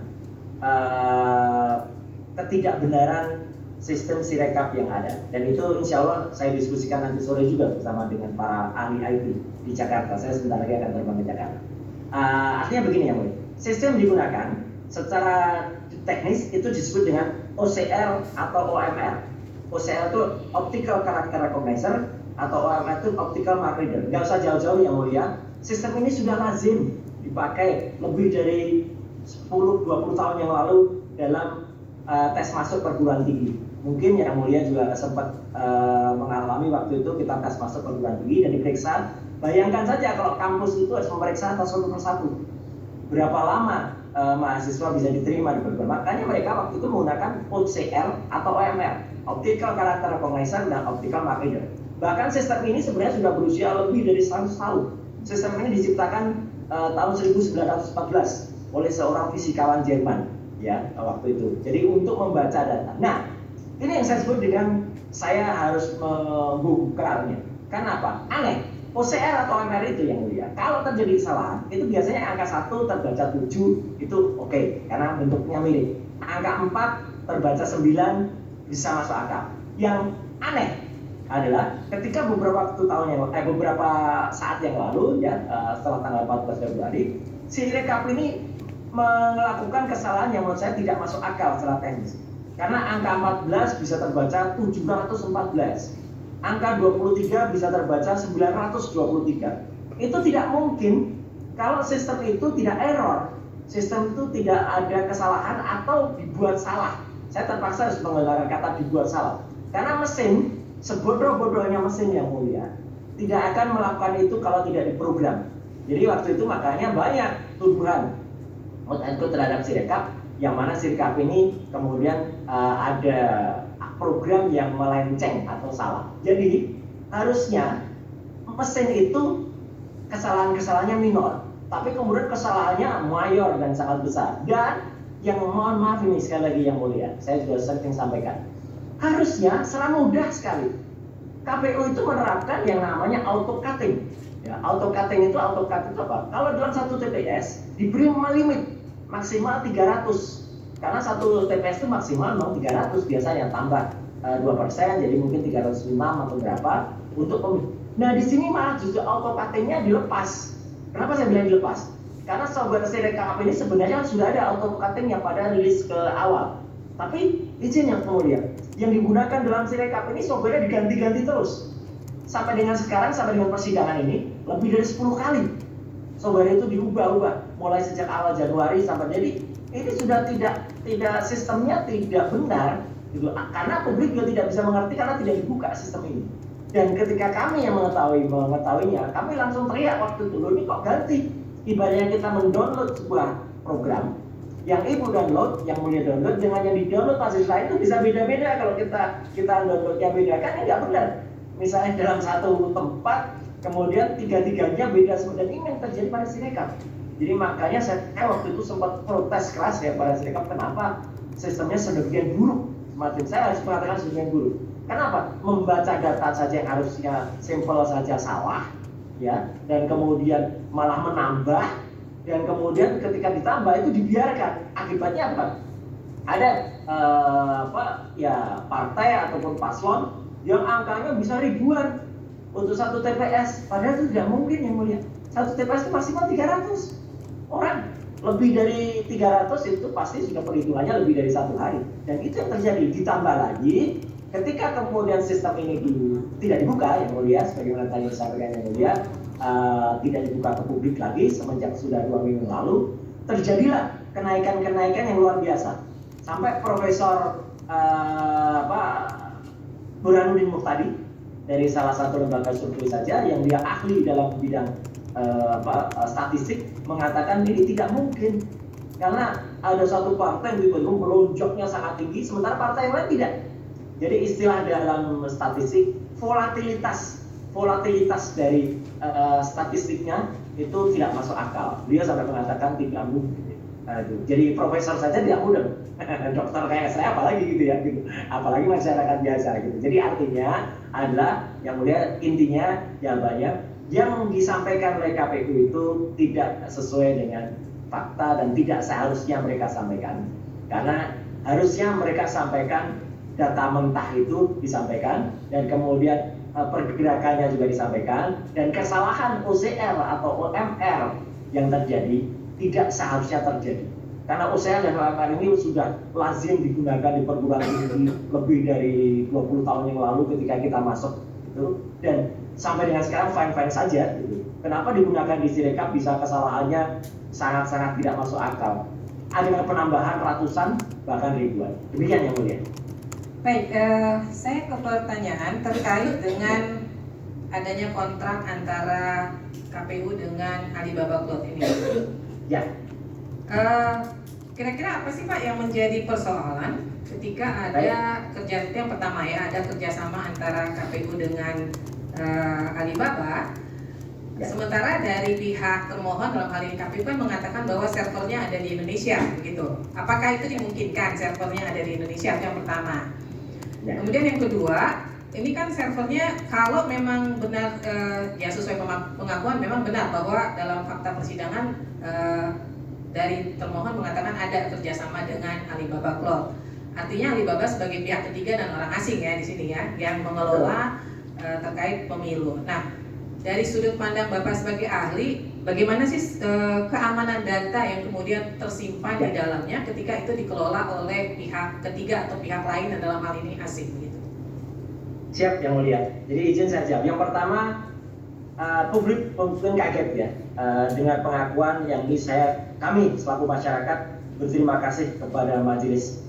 [SPEAKER 6] ketidakbenaran sistem Sirekap yang ada, dan itu insya Allah saya diskusikan nanti sore juga bersama dengan para ahli IT di Jakarta. Saya sebentar lagi akan terbang ke Jakarta. Artinya begini ya mulia, sistem digunakan secara teknis itu disebut dengan OCR atau OMR. OCR itu Optical Character Recognizer atau OMR itu Optical Mark Reader. Nggak usah jauh-jauh yang mulia, sistem ini sudah lazim dipakai lebih dari 10-20 tahun yang lalu dalam tes masuk perguruan tinggi. Mungkin yang mulia juga sempat mengalami waktu itu kita tes masuk perguruan tinggi dan diperiksa. Bayangkan saja kalau kampus itu harus memeriksa satu persatu. Berapa lama mahasiswa bisa diterima di perguruan. Makanya mereka waktu itu menggunakan OCR atau OMR, Optical Character Recognizer dan Optical Mark Reader. Bahkan sistem ini sebenarnya sudah berusia lebih dari 100 tahun. Sistem ini diciptakan tahun 1914 oleh seorang fisikawan Jerman ya waktu itu. Jadi untuk membaca data. Nah, ini yang saya sebut dengan saya harus membongkarnya. Kenapa? Aneh. OCR atau OMR itu yang mulia. Kalau terjadi kesalahan, itu biasanya angka 1 terbaca 7 itu oke, karena bentuknya mirip. Angka 4 terbaca 9 bisa masuk akal. Yang aneh adalah ketika beberapa saat yang lalu ya setelah tanggal 14 Februari, Sirekap ini melakukan kesalahan yang menurut saya tidak masuk akal secara teknis. Karena angka 14 bisa terbaca 714. Angka 23 bisa terbaca 923. Itu tidak mungkin kalau sistem itu tidak error. Sistem itu tidak ada kesalahan atau dibuat salah. Saya terpaksa harus menggunakan kata dibuat salah. Karena mesin, sebodoh-bodohnya mesin yang mulia, tidak akan melakukan itu kalau tidak diprogram. Jadi waktu itu makanya banyak tuduhan terhadap Sirekap, yang mana Sirekap ini kemudian ada program yang melenceng atau salah. Jadi harusnya mesin itu kesalahan-kesalahannya minor, tapi kemudian kesalahannya mayor dan sangat besar. Dan yang mohon maaf ini sekali lagi yang mulia, saya juga sering sampaikan, harusnya secara mudah sekali KPU itu menerapkan yang namanya auto cutting. Ya, auto cutting itu apa? Kalau dalam satu TPS diberi limit maksimal 300. Karena satu TPS itu maksimal 300 biasanya, tambah 2%, jadi mungkin 306 atau berapa untuk pemilu. Nah di sini malah justru auto cutting-nya dilepas. Kenapa saya bilang dilepas? Karena software Sirekap ini sebenarnya sudah ada auto cutting yang pada rilis ke awal. Tapi izin yang kemudian, yang digunakan dalam Sirekap ini software-nya diganti-ganti terus. Sampai dengan sekarang, sampai dengan persidangan ini, lebih dari 10 kali software itu diubah-ubah. Mulai sejak awal Januari sampai jadi ini sudah tidak sistemnya tidak benar gitu. Karena publik juga tidak bisa mengerti karena tidak dibuka sistem ini. Dan ketika kami yang mengetahuinya, kami langsung teriak waktu itu, ini kok ganti? Ibaratnya kita mendownload sebuah program yang ibu download, yang mulia download, dengan yang di-download mahasiswa itu bisa beda-beda. Kalau kita downloadnya beda kan nggak benar. Misalnya dalam satu tempat, kemudian tiga-tiganya beda semua, dan ini yang terjadi pada Sirekap. Jadi makanya saya waktu itu sempat protes keras ya pada Sirekap, kenapa sistemnya sedemikian buruk. Semakin saya harus mengatakan sedemikian buruk. Kenapa? Membaca data saja yang harusnya simple saja salah, ya, dan kemudian malah menambah, dan kemudian ketika ditambah itu dibiarkan. Akibatnya apa? Ada partai ataupun paslon yang angkanya bisa ribuan untuk satu TPS, padahal itu tidak mungkin yang mulia. Satu TPS itu maksimal 300 orang. Lebih dari 300 itu pasti sudah perhitungannya lebih dari 1 hari. Dan itu yang terjadi. Ditambah lagi, ketika kemudian sistem ini tidak dibuka yang mulia, sebagaimana tadi disampaikan yang mulia, tidak dibuka ke publik lagi semenjak sudah 2 minggu lalu, terjadilah kenaikan-kenaikan yang luar biasa. Sampai Profesor Burhanuddin Muhtadi dari salah satu lembaga survei saja yang dia ahli dalam bidang statistik mengatakan ini tidak mungkin karena ada satu partai yang tiba-tiba melonjaknya sangat tinggi sementara partai yang lain tidak. Jadi istilah dalam statistik volatilitas dari statistiknya itu tidak masuk akal. Dia sampai mengatakan tidak mungkin. Jadi profesor saja tidak mudah. Dokter kayak saya apalagi gitu ya, gitu. Apalagi masyarakat biasa gitu. Jadi artinya adalah yang mulia intinya jawabannya yang disampaikan oleh KPU itu tidak sesuai dengan fakta dan tidak seharusnya mereka sampaikan. Karena harusnya mereka sampaikan data mentah itu disampaikan dan kemudian pergerakannya juga disampaikan dan kesalahan OCR atau OMR yang terjadi tidak seharusnya terjadi. Karena OCR dan OMR ini sudah lazim digunakan di perguruan tinggi lebih dari 20 tahun yang lalu ketika kita masuk itu dan sampai dengan sekarang fine-fine saja gitu. Kenapa digunakan di Sirekap bisa kesalahannya sangat-sangat tidak masuk akal. Ada penambahan ratusan bahkan ribuan. Demikian yang mulia.
[SPEAKER 7] Baik, saya ke pertanyaan terkait dengan adanya kontrak antara KPU dengan Alibaba Cloud ini.
[SPEAKER 6] Ya.
[SPEAKER 7] Kira-kira apa sih Pak yang menjadi persoalan ketika ada kerja yang pertama ya ada kerjasama antara KPU dengan Alibaba,
[SPEAKER 6] ya.
[SPEAKER 7] Sementara dari pihak termohon dalam hal ini KPU kan mengatakan bahwa servernya ada di Indonesia, begitu. Apakah itu dimungkinkan servernya ada di Indonesia? Itu yang pertama.
[SPEAKER 6] Ya.
[SPEAKER 7] Kemudian yang kedua, ini kan servernya kalau memang benar ya sesuai pengakuan memang benar bahwa dalam fakta persidangan dari termohon mengatakan ada kerjasama dengan Alibaba Cloud. Artinya Alibaba sebagai pihak ketiga dan orang asing ya di sini ya yang mengelola terkait pemilu. Nah, dari sudut pandang Bapak sebagai ahli, bagaimana sih keamanan data yang kemudian tersimpan di dalamnya ketika itu dikelola oleh pihak ketiga atau pihak lain dan dalam hal ini asing gitu?
[SPEAKER 6] Siap yang mulia. Jadi izin saya jawab. Yang pertama, publik mungkin kaget ya dengan pengakuan yang ini kami selaku masyarakat berterima kasih kepada majelis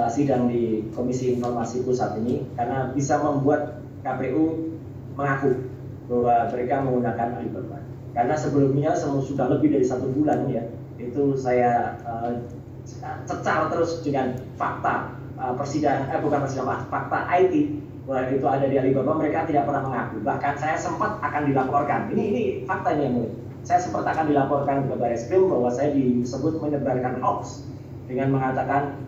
[SPEAKER 6] sidang di Komisi Informasi Pusat ini karena bisa membuat KPU mengaku bahwa mereka menggunakan Alibaba. Karena sebelumnya sudah lebih dari 1 bulan ya itu saya cecar terus dengan fakta fakta IT bahwa itu ada di Alibaba, mereka tidak pernah mengaku. Bahkan saya sempat akan dilaporkan. Ini fakta ini yang mulia. Saya sempat akan dilaporkan ke Barreskrim bahwa saya disebut menyebarkan hoax dengan mengatakan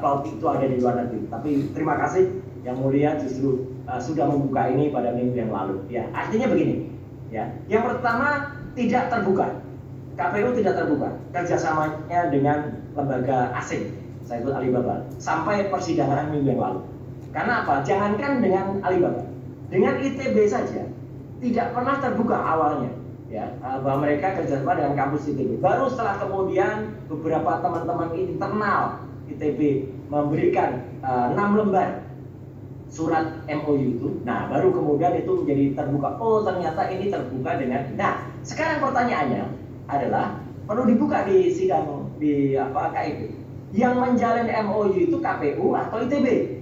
[SPEAKER 6] cloud itu ada di luar negeri. Tapi terima kasih yang mulia justru sudah membuka ini pada minggu yang lalu. Ya, artinya begini. Ya, yang pertama tidak terbuka. KPU tidak terbuka kerjasamanya dengan lembaga asing, saya sebut Alibaba, sampai persidangan minggu yang lalu. Karena apa? Jangankan dengan Alibaba, dengan ITB saja tidak pernah terbuka awalnya, ya bahwa mereka kerjasama dengan kampus ITB. Baru setelah kemudian beberapa teman-teman internal ITB memberikan 6 lembar surat MOU itu, nah baru kemudian itu menjadi terbuka. Oh ternyata ini terbuka dengan. Nah sekarang pertanyaannya adalah perlu dibuka di sidang di KIP. Yang menjalin MOU itu KPU atau ITB?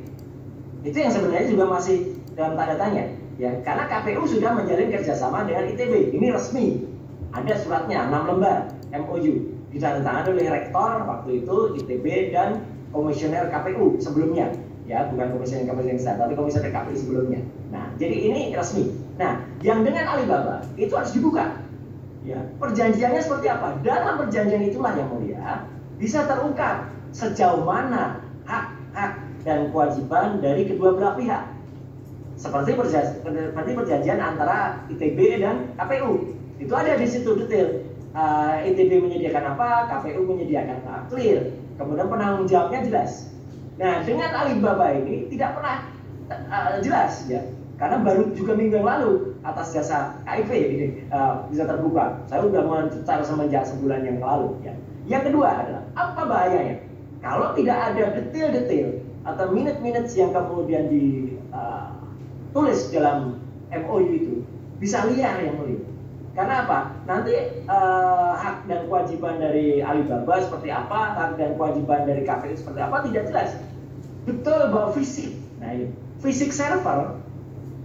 [SPEAKER 6] Itu yang sebenarnya juga masih dalam tanda tanya, ya karena KPU sudah menjalin kerjasama dengan ITB. Ini resmi, ada suratnya 6 lembar MOU ditandatangani oleh rektor waktu itu ITB dan komisioner KPU sebelumnya. Ya, bukan komisioner KPU tapi komisioner KPU sebelumnya. Nah, jadi ini resmi. Nah, yang dengan Alibaba itu harus dibuka. Ya, perjanjiannya seperti apa? Dalam perjanjian itulah yang mulia bisa terungkap sejauh mana hak-hak dan kewajiban dari kedua belah pihak. Seperti perjanjian antara ITB dan KPU. Itu ada di situ detail. ITB menyediakan apa, KPU menyediakan apa, clear. Kemudian penanggung jawabnya jelas. Nah, dengan Alibaba ini tidak pernah jelas ya. Karena baru juga minggu yang lalu atas jasa KIP ini bisa terbuka. Saya sudah mencecar semenjak sebulan yang lalu ya. Yang kedua adalah apa bahayanya? Kalau tidak ada detail-detail atau minute-minute yang kemudian ditulis dalam MOU itu bisa liar yang mulia. Karena apa? Nanti hak dan kewajiban dari Alibaba seperti apa, hak dan kewajiban dari KPU seperti apa tidak jelas. Betul bahwa fisik. Nah, ini fisik server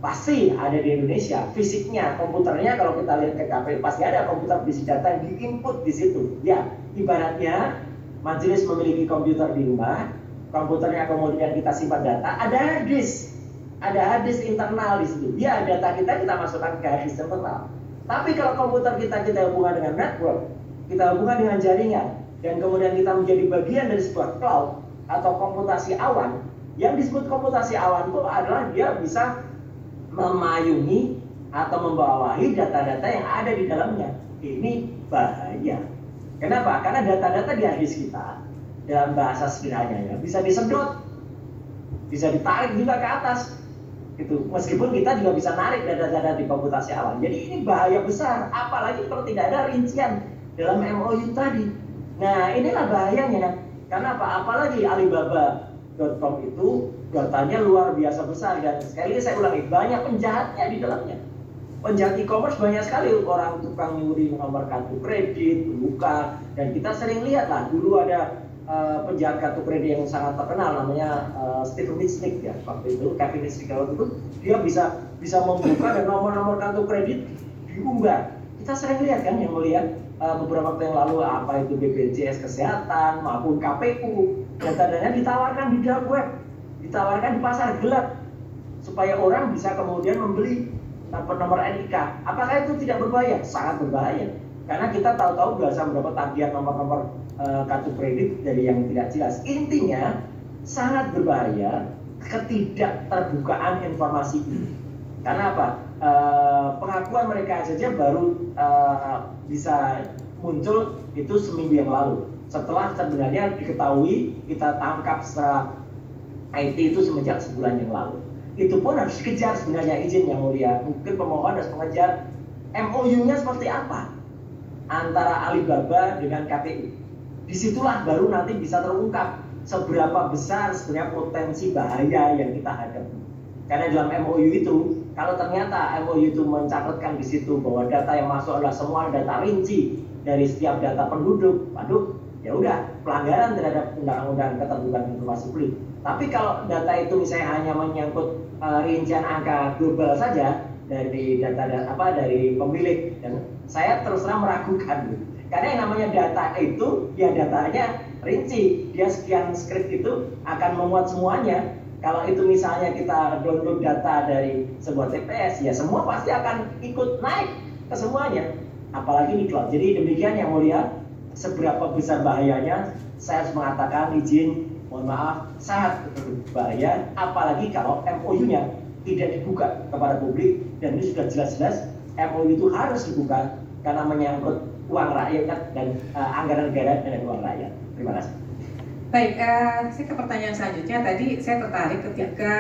[SPEAKER 6] pasti ada di Indonesia. Fisiknya, komputernya kalau kita lihat ke KPU pasti ada komputer berisi data yang diinput di situ. Ya, ibaratnya majelis memiliki komputer di rumah, komputernya kemudian kita simpan data, ada hard disk internal di situ. Ya, data kita masukkan ke hard disk internal. Tapi kalau komputer kita hubungkan dengan network, kita hubungkan dengan jaringan, dan kemudian kita menjadi bagian dari sebuah cloud atau komputasi awan. Yang disebut komputasi awan itu adalah dia bisa memayungi atau membawahi data-data yang ada di dalamnya. Ini bahaya. Kenapa? Karena data-data di hard disk kita dalam bahasa sederhananya bisa disedot, bisa ditarik juga ke atas. Gitu. Meskipun kita juga bisa narik data-data di komputasi awan. Jadi ini bahaya besar, apalagi kalau tidak ada rincian dalam MOU tadi. Nah, inilah bahayanya. Karena apa? Apalagi Alibaba.com itu datanya luar biasa besar, dan sekali lagi saya ulangi, banyak penjahatnya di dalamnya. Penjahat e-commerce banyak sekali, orang tukang nyuri nomor kartu kredit, buka, dan kita sering lihat lah, dulu ada penjahat kartu kredit yang sangat terkenal namanya Steve Mitchnick ya, waktu itu Kevin Mitchnick waktu itu dia bisa membuka dan nomor-nomor kartu kredit diumbar. Kita sering lihat kan, yang melihat beberapa waktu yang lalu apa itu BPJS Kesehatan maupun KPU, data-datanya ditawarkan di dark web, ditawarkan di pasar gelap supaya orang bisa kemudian membeli nomor NIK. Apakah itu tidak berbahaya? Sangat berbahaya. Karena kita tahu-tahu biasa mendapat tagihan nomor-nomor kartu kredit dari yang tidak jelas. Intinya sangat berbahaya ketidakterbukaan informasi ini. Karena apa? Pengakuan mereka saja baru bisa muncul itu seminggu yang lalu. Setelah sebenarnya diketahui kita tangkap secara IT itu semenjak sebulan yang lalu. Itu pun harus dikejar sebenarnya, izin yang mulia. Mungkin pemohon harus mengejar MOU-nya seperti apa antara Alibaba dengan KPU. Disitulah baru nanti bisa terungkap seberapa besar sebenarnya potensi bahaya yang kita hadapi. Karena dalam MOU itu, kalau ternyata MOU itu mencatatkan di situ bahwa data yang masuk adalah semua data rinci dari setiap data penduduk, aduh, ya udah pelanggaran terhadap undang-undang keterbukaan informasi publik. Tapi kalau data itu misalnya hanya menyangkut rincian angka global saja dari dari pemilik, dan saya terus terang meragukan. Karena yang namanya data itu, ya datanya rinci. Dia sekian script itu akan memuat semuanya. Kalau itu misalnya kita download data dari sebuah TPS, ya semua pasti akan ikut naik ke semuanya. Apalagi di cloud. Jadi demikian yang mulia, seberapa besar bahayanya, saya harus mengatakan izin, mohon maaf, sangat berbahaya. Apalagi kalau MOU-nya tidak dibuka kepada publik, dan ini sudah jelas-jelas MOU itu harus dibuka karena menyangkut uang rakyat dan anggaran negara dan uang rakyat. Terima kasih.
[SPEAKER 7] Baik, saya ke pertanyaan selanjutnya. Tadi saya tertarik ketika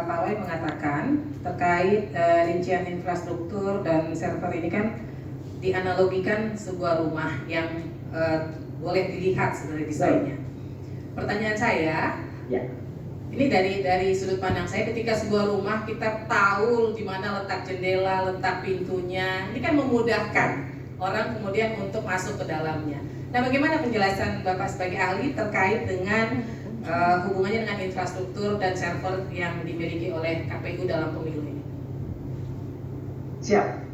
[SPEAKER 7] Pak Roy mengatakan terkait rincian infrastruktur dan server ini kan dianalogikan sebuah rumah yang boleh dilihat sebenarnya desainnya. Pertanyaan saya,
[SPEAKER 6] ya.
[SPEAKER 7] Ini dari sudut pandang saya, ketika sebuah rumah kita tahu di mana letak jendela, letak pintunya, ini kan memudahkan orang kemudian untuk masuk ke dalamnya. Nah, bagaimana penjelasan Bapak sebagai ahli terkait dengan hubungannya dengan infrastruktur dan server yang dimiliki oleh KPU dalam pemilu ini?
[SPEAKER 6] Siap.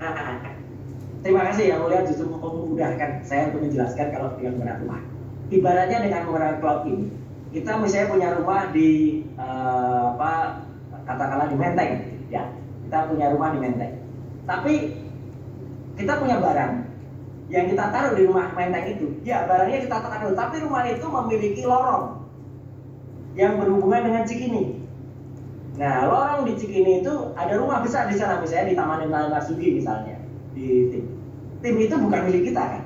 [SPEAKER 6] Terima kasih yang mulia, justru memudahkan saya untuk menjelaskan kalau dengan menggunakan rumah. Ibaratnya dengan menggunakan cloud ini, kita misalnya punya rumah di katakanlah di Menteng, ya. Kita punya rumah di Menteng. Tapi kita punya barang yang kita taruh di rumah Menteng itu, ya barangnya kita taruh, tapi rumah itu memiliki lorong yang berhubungan dengan Cikini. Nah, lorong di Cikini itu ada rumah besar di sana, misalnya di Taman Nasional Marsudi misalnya, di tim. Tim itu bukan milik kita kan?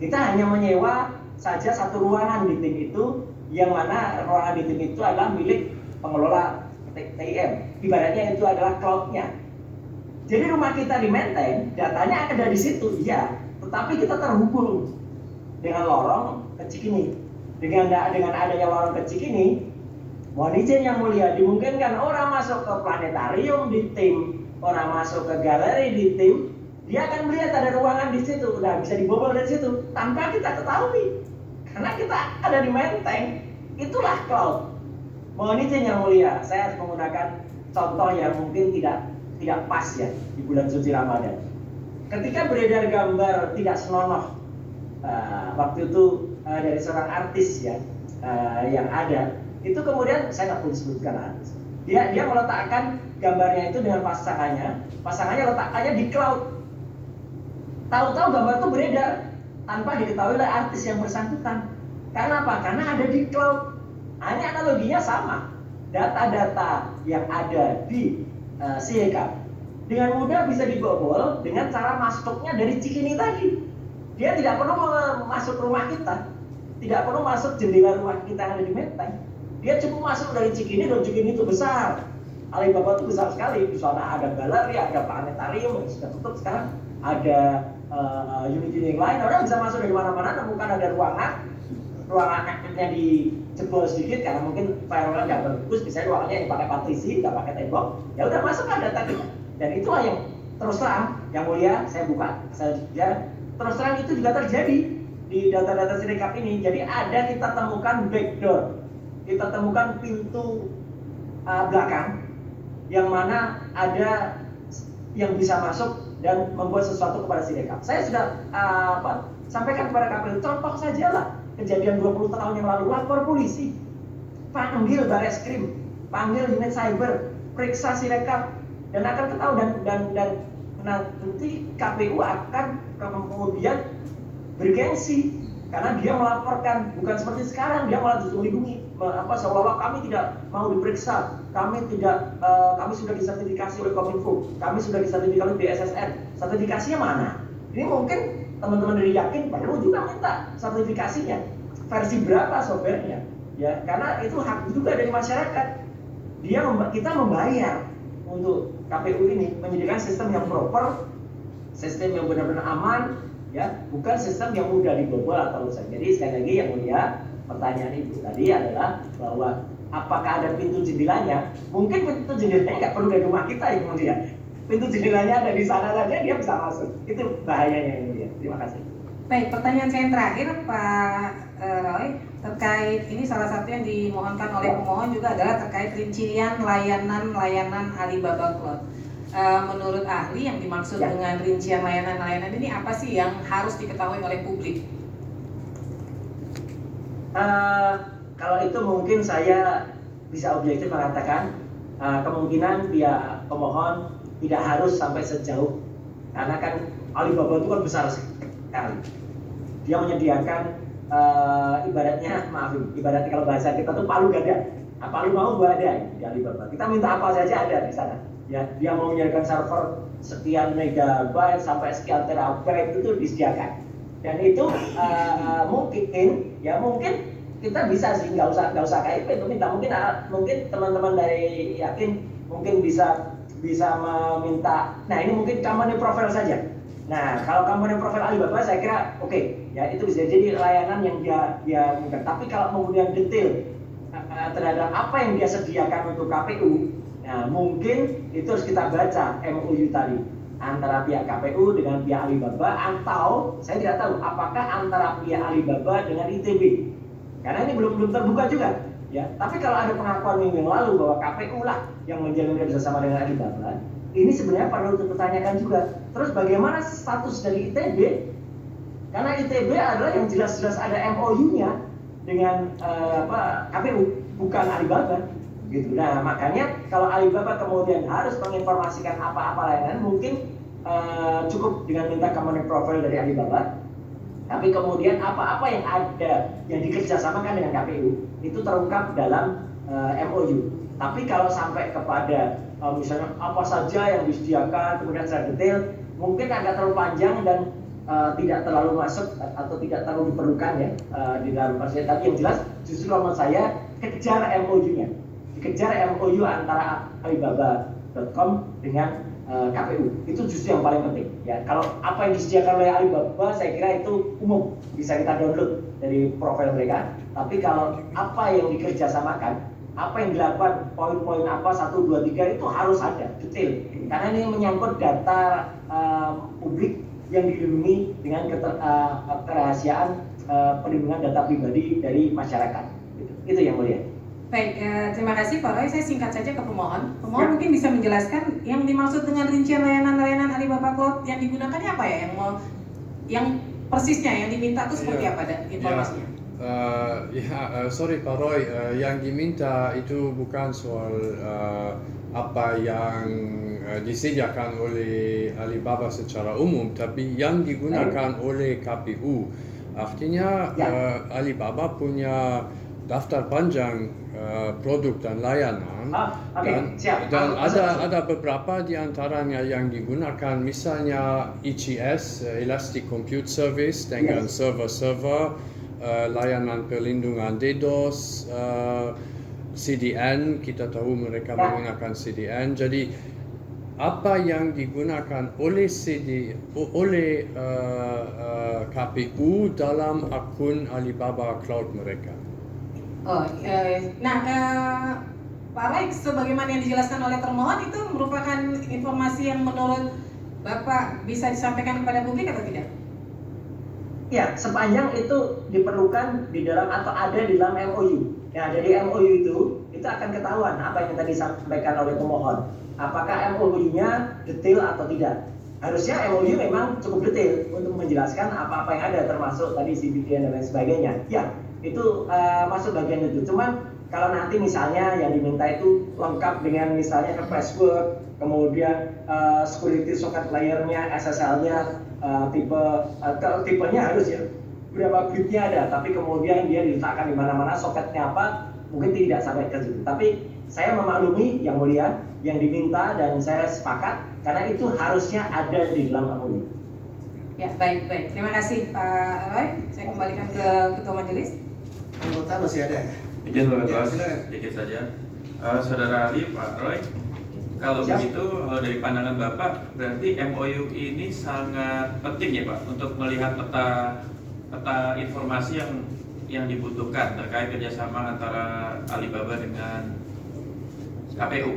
[SPEAKER 6] Kita hanya menyewa saja satu ruangan di tim itu, yang mana ruangan di tim itu adalah milik pengelola TIM. Ibaratnya itu adalah cloud-nya. Jadi rumah kita di Menteng, datanya ada di situ, ya. Tetapi kita terhubung dengan lorong ke Cikini. Dengan adanya lorong ke Cikini, mohon izin yang mulia, dimungkinkan orang masuk ke planetarium di tim, orang masuk ke galeri di tim, dia akan melihat ada ruangan di situ, udah bisa dibobol dari situ tanpa kita ketahui, karena kita ada di Menteng. Itulah cloud. Mohon izin yang mulia, saya harus menggunakan contoh yang mungkin tidak pas ya di bulan suci Ramadan. Ketika beredar gambar tidak senonoh waktu itu dari seorang artis ya yang ada, itu kemudian saya nggak perlu sebutkan artis. Dia meletakkan gambarnya itu dengan pasangannya letakkannya di cloud. Tahu-tahu gambar itu beredar tanpa diketahui oleh artis yang bersangkutan. Karena apa? Karena ada di cloud. Ini analoginya sama. Data-data yang ada di Sirekap dengan mudah bisa dibobol dengan cara masuknya dari Cikini tadi. Dia tidak perlu masuk rumah kita, tidak perlu masuk jendela rumah kita yang ada di Menteng. Dia cukup masuk dari Cikini, dan Cikini itu besar. Alibaba itu besar sekali. Di sana ada galeri, ada planetarium yang sudah tutup sekarang, ada unit-unit yang lain. Orang bisa masuk dari mana-mana, bukan ada ruangannya dijebol sedikit karena mungkin firewall nggak bagus, misalnya ruangannya yang pakai patrisi, nggak pakai tembok, ya udah masuk data kita. Dan itulah yang terus terang, yang mulia, saya buka saja, terus terang itu juga terjadi di data-data Sirekap ini. Jadi ada kita temukan backdoor, kita temukan pintu belakang, yang mana ada yang bisa masuk dan membuat sesuatu kepada Sirekap. Saya sudah sampaikan kepada KPU, contoh saja lah kejadian 20 tahun yang lalu, lapor polisi, panggil Bareskrim, panggil unit cyber, periksa Sirekap, dan akan ketahui dan nanti KPU akan kemudian bergengsi karena dia melaporkan, bukan seperti sekarang dia malah justru melindungi, seolah-olah kami tidak mau diperiksa, kami sudah disertifikasi oleh Kominfo, kami sudah disertifikasi oleh BSSN. Sertifikasinya mana? Ini mungkin teman-teman dari Yakin perlu juga minta sertifikasinya, versi berapa softwarenya, ya, karena itu hak juga dari masyarakat. Kita membayar untuk KPU ini menyediakan sistem yang proper, sistem yang benar-benar aman, ya, bukan sistem yang mudah dibobol atau rusak. Jadi sekali lagi yang mulia, pertanyaan ibu tadi adalah bahwa apakah ada pintu jendelanya? Mungkin pintu jendelanya nggak perlu dari rumah kita yang mulia. Pintu jendelanya ada di sana saja, dia bisa masuk. Itu bahayanya yang mulia. Terima kasih.
[SPEAKER 7] Baik, pertanyaan saya yang terakhir Pak Roy, terkait ini salah satu yang dimohonkan oleh pemohon juga adalah terkait rincian layanan Alibaba Cloud. Menurut ahli yang dimaksud dengan rincian layanan ini apa sih yang harus diketahui oleh publik?
[SPEAKER 6] Kalau itu mungkin saya bisa objektif mengatakan kemungkinan pihak pemohon tidak harus sampai sejauh, karena kan Alibaba itu kan besar sekali. Dia menyediakan ibaratnya kalau bahasa kita tuh palu gada. Palu mau ada di Alibaba. Kita minta apa saja ada di sana. Ya, dia mau menyediakan server sekian megabyte sampai sekian terabyte itu disediakan. Dan itu mungkin kita bisa sih nggak usah KIP itu minta, mungkin teman-teman dari Yakin mungkin bisa meminta. Nah, ini mungkin company profile saja. Nah, kalau company profile Alibaba saya kira oke, ya itu bisa jadi layanan yang dia mungkin. Tapi kalau kemudian detail terhadap apa yang dia sediakan untuk KPU, nah mungkin itu harus kita baca MOU tadi antara pihak KPU dengan pihak Alibaba, atau saya tidak tahu apakah antara pihak Alibaba dengan ITB. Karena ini belum terbuka juga, ya. Tapi kalau ada pengakuan minggu yang lalu bahwa KPU lah yang menjalin kerjasama dengan Alibaba, ini sebenarnya perlu dipertanyakan juga. Terus bagaimana status dari ITB? Karena ITB adalah yang jelas-jelas ada MOU-nya dengan KPU, bukan Alibaba, gitu. Nah, makanya kalau Alibaba kemudian harus menginformasikan apa-apa layanan, mungkin cukup dengan minta company profile dari Alibaba. Tapi kemudian apa-apa yang ada yang dikerjasamakan dengan KPU itu terungkap dalam MOU. Tapi kalau sampai kepada misalnya apa saja yang disediakan kemudian secara detail, mungkin agak terlalu panjang dan tidak terlalu masuk atau tidak terlalu diperlukan ya di dalam pasien. Tapi yang jelas justru menurut saya kejar MOU-nya, dikejar MOU antara Alibaba.com dengan KPU, itu justru yang paling penting ya. Kalau apa yang disediakan oleh Alibaba saya kira itu umum, bisa kita download dari profil mereka. Tapi kalau apa yang dikerjasamakan apa yang dilakukan, poin-poin apa 1, 2, 3 itu harus ada detail, karena ini menyangkut data publik yang dilindungi dengan kerahasiaan perlindungan data pribadi dari masyarakat. Itu yang mulia.
[SPEAKER 7] Baik, terima kasih Pak Roy. Saya singkat saja ke pemohon. Pemohon mungkin bisa menjelaskan yang dimaksud dengan rincian layanan-layanan Alibaba Cloud yang digunakannya apa ya? Yang persisnya yang diminta itu seperti apa informasinya?
[SPEAKER 4] Sorry Pak Roy, yang diminta itu bukan soal apa yang disediakan oleh Alibaba secara umum, tapi yang digunakan oleh KPU. Artinya Alibaba punya daftar panjang produk dan layanan, dan ada beberapa di antaranya yang digunakan, misalnya ECS, Elastic Compute Service dengan server-server, layanan perlindungan DDoS, CDN, kita tahu mereka menggunakan CDN. Jadi apa yang digunakan oleh KPU dalam akun Alibaba Cloud mereka.
[SPEAKER 7] Pak Roy, sebagaimana yang dijelaskan oleh termohon itu merupakan informasi yang menurut Bapak bisa disampaikan kepada publik atau tidak?
[SPEAKER 6] Ya, sepanjang itu diperlukan di dalam atau ada di dalam MOU. Ya, jadi MOU itu akan ketahuan apa yang tadi disampaikan oleh pemohon. Apakah MOU-nya detail atau tidak? Harusnya MOU memang cukup detail untuk menjelaskan apa-apa yang ada, termasuk tadi CBDN dan lain sebagainya. Ya, itu masuk bagian itu. Cuman kalau nanti misalnya yang diminta itu lengkap dengan misalnya password, kemudian security socket layer-nya, SSL-nya, tipenya harus ya, berapa bitnya ada, tapi kemudian dia diletakkan di mana-mana, soketnya apa, mungkin tidak sampai ke situ. Tapi saya memaklumi yang mulia, yang diminta, dan saya sepakat karena itu harusnya ada di dalam MOU.
[SPEAKER 7] Ya, baik. Terima kasih Pak Roy. Saya kembalikan ke Ketua Majelis.
[SPEAKER 2] Anggota masih ada ya?
[SPEAKER 5] Izin berkelas sedikit saja. Saudara Ali, Pak Roy, kalau begitu, kalau dari pandangan Bapak, berarti MOU ini sangat penting ya Pak untuk melihat peta informasi yang dibutuhkan terkait kerjasama antara Alibaba dengan KPU.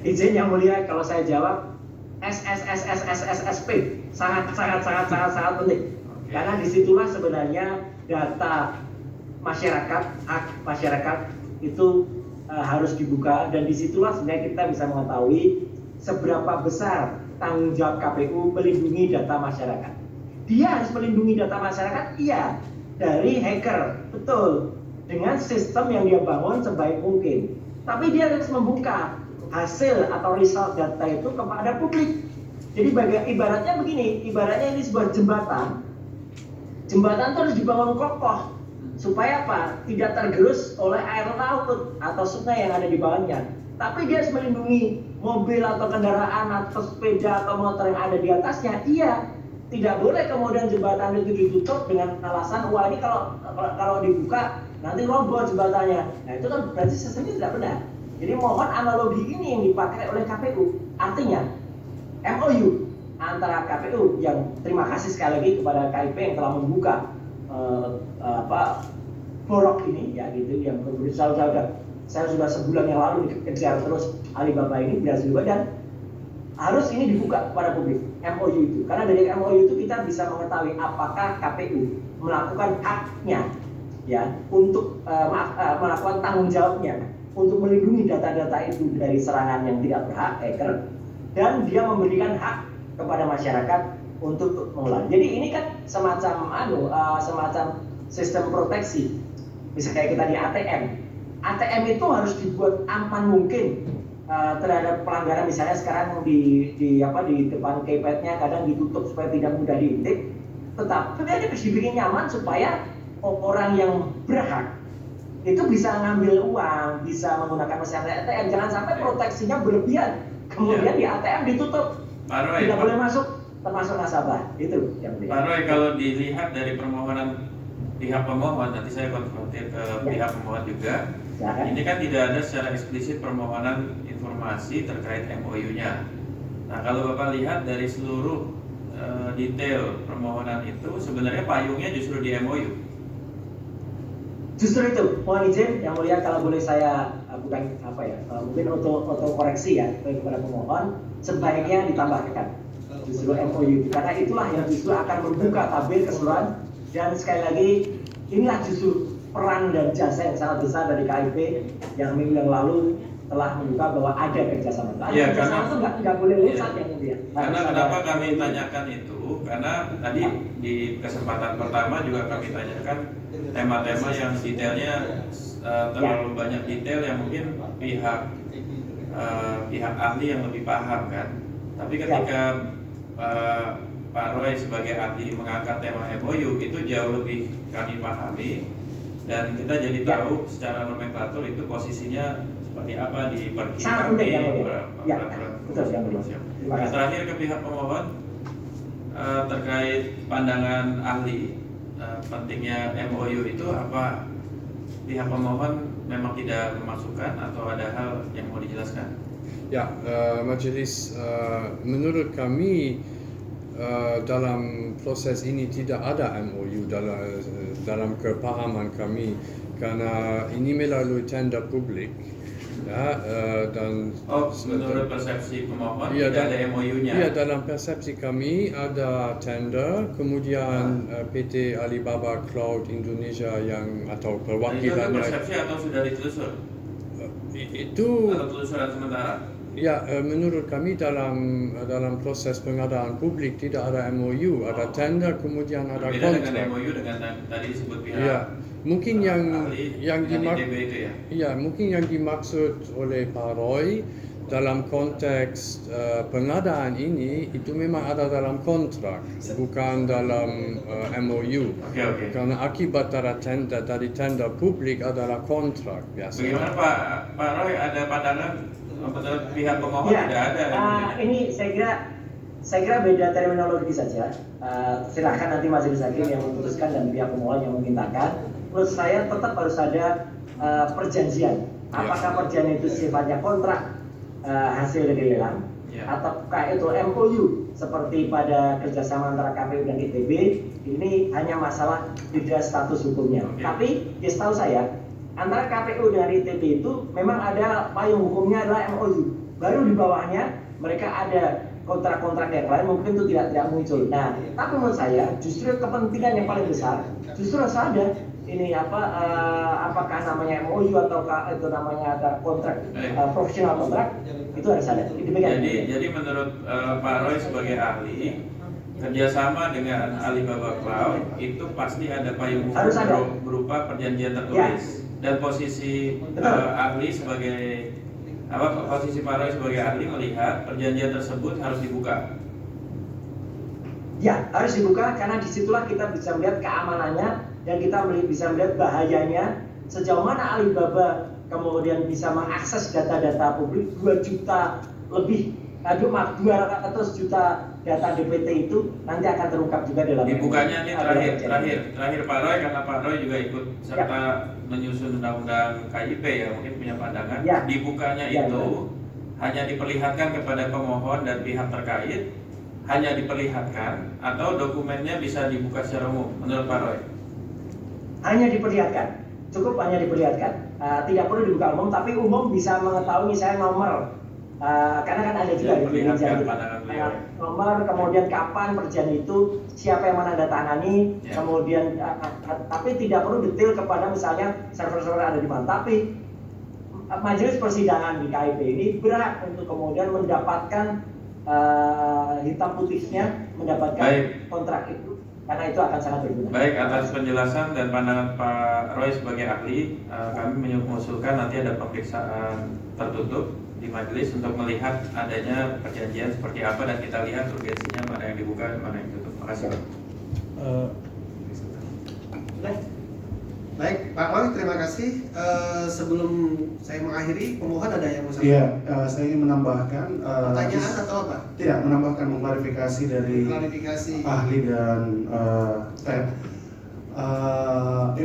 [SPEAKER 6] Izin yang mulia, kalau saya jawab SSP sangat penting.
[SPEAKER 5] Okay.
[SPEAKER 6] Karena disitulah sebenarnya data masyarakat, hak masyarakat itu harus dibuka, dan disitulah sebenarnya kita bisa mengetahui seberapa besar tanggung jawab KPU melindungi data masyarakat. Dia harus melindungi data masyarakat, iya, dari hacker, betul, dengan sistem yang dia bangun sebaik mungkin. Tapi dia harus membuka hasil atau result data itu kepada publik. Jadi ibaratnya begini, ibaratnya ini sebuah jembatan. Jembatan itu harus dibangun kokoh supaya apa? Tidak tergerus oleh air laut atau sungai yang ada di bawahnya. Tapi dia harus melindungi mobil atau kendaraan atau sepeda atau motor yang ada di atasnya. Iya, tidak boleh kemudian jembatan itu ditutup dengan alasan wah ini kalau dibuka nanti roboh jembatannya. Nah itu kan berarti sistemnya tidak benar. Jadi mohon analogi ini yang dipakai oleh KPU. Artinya MOU antara KPU yang terima kasih sekali lagi kepada KIP yang telah membuka borok ini ya gitu, yang kemudian saya sudah sebulan yang lalu dikejar terus Alibaba ini berhasil juga, dan harus ini dibuka kepada publik MOU itu, karena dari MOU itu kita bisa mengetahui apakah KPU melakukan haknya ya untuk melakukan tanggung jawabnya untuk melindungi data-data itu dari serangan yang tidak berhak, hacker, dan dia memberikan hak kepada masyarakat untuk mengelola. Jadi ini kan semacam sistem proteksi. Misalnya kita di ATM itu harus dibuat aman mungkin terhadap pelanggaran. Misalnya sekarang di depan keypadnya kadang ditutup supaya tidak mudah diintip. Tetapi dia harus dibikin nyaman supaya orang yang berhak itu bisa ngambil uang, bisa menggunakan mesin ATM. Jangan sampai proteksinya berlebihan. Kemudian di ATM ditutup, tidak boleh masuk, termasuk nasabah. Itu yang
[SPEAKER 5] Pak Roy, kalau dilihat dari permohonan pihak pemohon, nanti saya konfrontir ke pihak pemohon juga. Ini kan tidak ada secara eksplisit permohonan informasi terkait MOU-nya. Nah, kalau Bapak lihat dari seluruh detail permohonan itu, sebenarnya payungnya justru di MOU.
[SPEAKER 6] Justru itu, mohon izin yang mulia kalau boleh saya mungkin untuk koreksi ya kepada pemohon, sebaiknya ditambahkan justru MOU karena itulah yang justru akan membuka tabir keseluruhan, dan sekali lagi inilah justru peran dan jasa yang sangat besar dari KIP yang minggu yang lalu telah membuka bahwa ada kerjasama.
[SPEAKER 5] Iya,
[SPEAKER 6] kerjasama itu nggak boleh lewat yang mulia.
[SPEAKER 5] Karena kenapa kami tanyakan itu? Karena tadi di kesempatan pertama juga kami tanyakan tema-tema yang detailnya terlalu banyak detail yang mungkin pihak ahli yang lebih paham kan. Tapi ketika Pak Roy sebagai ahli mengangkat tema MOU itu jauh lebih kami pahami, dan kita jadi tahu secara nomenklatur itu posisinya seperti apa di perkiraan terakhir ke pihak pemohon terkait pandangan ahli pentingnya MOU itu apa pihak pemohon memang tidak memasukkan atau ada hal yang mau dijelaskan?
[SPEAKER 4] Ya, majelis menurut kami dalam proses ini tidak ada MOU dalam kepahaman kami karena ini melalui tender publik. Ya, dan
[SPEAKER 5] menurut persepsi pemohon
[SPEAKER 4] ya,
[SPEAKER 5] tidak ada MOU-nya.
[SPEAKER 4] Iya, dalam persepsi kami ada tender, kemudian PT Alibaba Cloud Indonesia yang atau perwakilannya.
[SPEAKER 5] Itu persepsi atau sudah ditelusur?
[SPEAKER 4] Itu
[SPEAKER 5] atau telusuran sementara?
[SPEAKER 4] Ya, menurut kami dalam proses pengadaan publik tidak ada MOU, ada tender kemudian ada
[SPEAKER 5] Beda
[SPEAKER 4] kontrak.
[SPEAKER 5] dengan MOU dengan tadi disebut pihak.
[SPEAKER 4] Ya, mungkin mungkin yang dimaksud oleh Pak Roy dalam konteks pengadaan ini itu memang ada dalam kontrak, bukan dalam MOU.
[SPEAKER 5] Okay.
[SPEAKER 4] Karena akibat dari tender publik adalah kontrak biasa.
[SPEAKER 5] Bagaimana Pak Roy, ada pandangan betul pihak pemohon
[SPEAKER 6] ya,
[SPEAKER 5] tidak ada?
[SPEAKER 6] Ini saya kira beda terminologi saja. Silakan nanti majelis hakim yang memutuskan dan pihak pemohon yang memintakan. Menurut saya tetap harus ada perjanjian. Apakah perjanjian itu sifatnya kontrak hasil dari lelang, ataukah itu MOU seperti pada kerjasama antara KPU dan ITB? Ini hanya masalah beda status hukumnya. Tapi setahu saya antara KPU dan ITB itu memang ada payung hukumnya adalah MOU. Baru di bawahnya mereka ada kontrak-kontrak yang lain mungkin itu tidak muncul. Nah, tapi menurut saya justru kepentingan yang paling besar justru harus ada ini apakah namanya MOU atau itu namanya ada kontrak profesional kontrak itu harus ada.
[SPEAKER 5] Jadi menurut Pak Roy sebagai ahli kerjasama dengan Alibaba Cloud itu pasti ada payung hukum berupa perjanjian tertulis. Dan posisi ahli sebagai posisi Pak Roy sebagai ahli melihat perjanjian tersebut harus dibuka.
[SPEAKER 6] Ya, harus dibuka karena disitulah kita bisa melihat keamanannya dan kita bisa melihat bahayanya sejauh mana Alibaba kemudian bisa mengakses data-data publik 2 juta lebih, 200 juta data DPT itu nanti akan terungkap juga dalam
[SPEAKER 5] dibukanya ini terakhir Pak Roy, karena Pak Roy juga ikut serta menyusun undang-undang KIP ya, mungkin punya pandangan. Dibukanya itu hanya diperlihatkan kepada pemohon dan pihak terkait, hanya diperlihatkan atau dokumennya bisa dibuka secara umum menurut Pak Roy?
[SPEAKER 6] Hanya diperlihatkan, cukup hanya diperlihatkan, tidak perlu dibuka umum, tapi umum bisa mengetahui misalnya nomor. Karena kan ada juga nomor, kemudian kapan perjanjian itu, siapa yang menandatangani, kemudian tapi tidak perlu detail kepada misalnya server-server ada di mana. Tapi majelis persidangan di KIP ini berhak untuk kemudian mendapatkan hitam putihnya, mendapatkan kontrak itu, karena itu akan sangat berguna.
[SPEAKER 5] Baik, atas penjelasan dan pandangan Pak Roy sebagai ahli, kami mengusulkan nanti ada pemeriksaan tertutup di majelis untuk melihat adanya perjanjian seperti apa dan kita lihat urgensinya mana yang dibuka dan mana yang ditutup. Terima kasih.
[SPEAKER 2] Baik, Pak Roy, terima kasih. Sebelum saya mengakhiri, pemohon ada yang mau sampaikan?
[SPEAKER 3] Iya, saya ingin menambahkan.
[SPEAKER 2] Pertanyaan atau apa?
[SPEAKER 3] Tidak, menambahkan mengklarifikasi dari ahli dan TEP.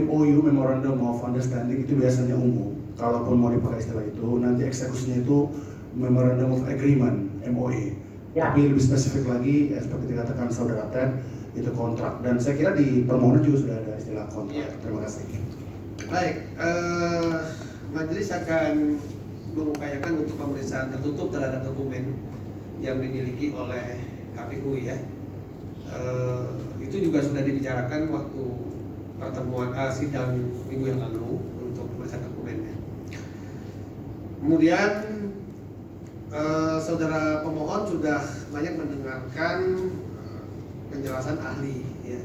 [SPEAKER 3] MOU (Memorandum of Understanding) itu biasanya umum. Kalaupun mau dipakai istilah itu, nanti eksekusinya itu Memorandum of Agreement (MOA). Tapi lebih spesifik lagi, seperti dikatakan saudara Ted, itu kontrak. Dan saya kira di permohonan juga sudah ada istilah kontrak. Terima kasih.
[SPEAKER 2] Baik, majelis akan mengupayakan untuk pemeriksaan tertutup terhadap dokumen yang dimiliki oleh KPU ya. Itu juga sudah dibicarakan waktu pertemuan sidang minggu yang lalu untuk pemeriksaan dokumennya. Kemudian saudara pemohon sudah banyak mendengarkan penjelasan ahli ya.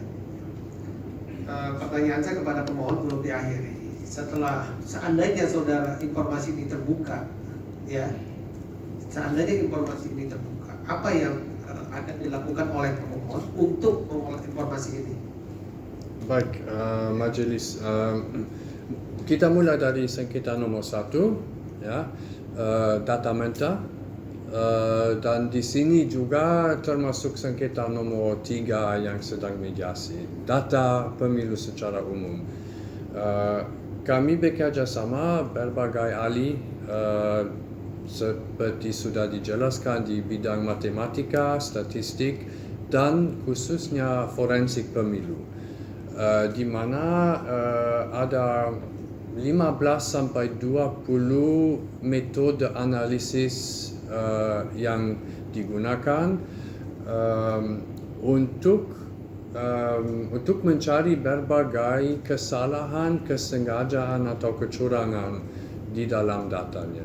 [SPEAKER 2] Pertanyaan saya kepada pemohon belum diakhiri. Seandainya saudara informasi ini terbuka ya, seandainya informasi ini terbuka, apa yang akan dilakukan oleh pemohon untuk mengolah informasi ini?
[SPEAKER 4] Baik, majelis, kita mulai dari sengketa nomor 1 ya, data menta, dan di sini juga termasuk sengketa nomor 3 yang sedang mediasi, data pemilu secara umum. Kami bekerja sama berbagai ahli seperti sudah dijelaskan di bidang matematika, statistik dan khususnya forensik pemilu, di mana ada 15 sampai 20 metode analisis yang digunakan untuk mencari berbagai kesalahan, kesengajaan atau kecurangan di dalam datanya.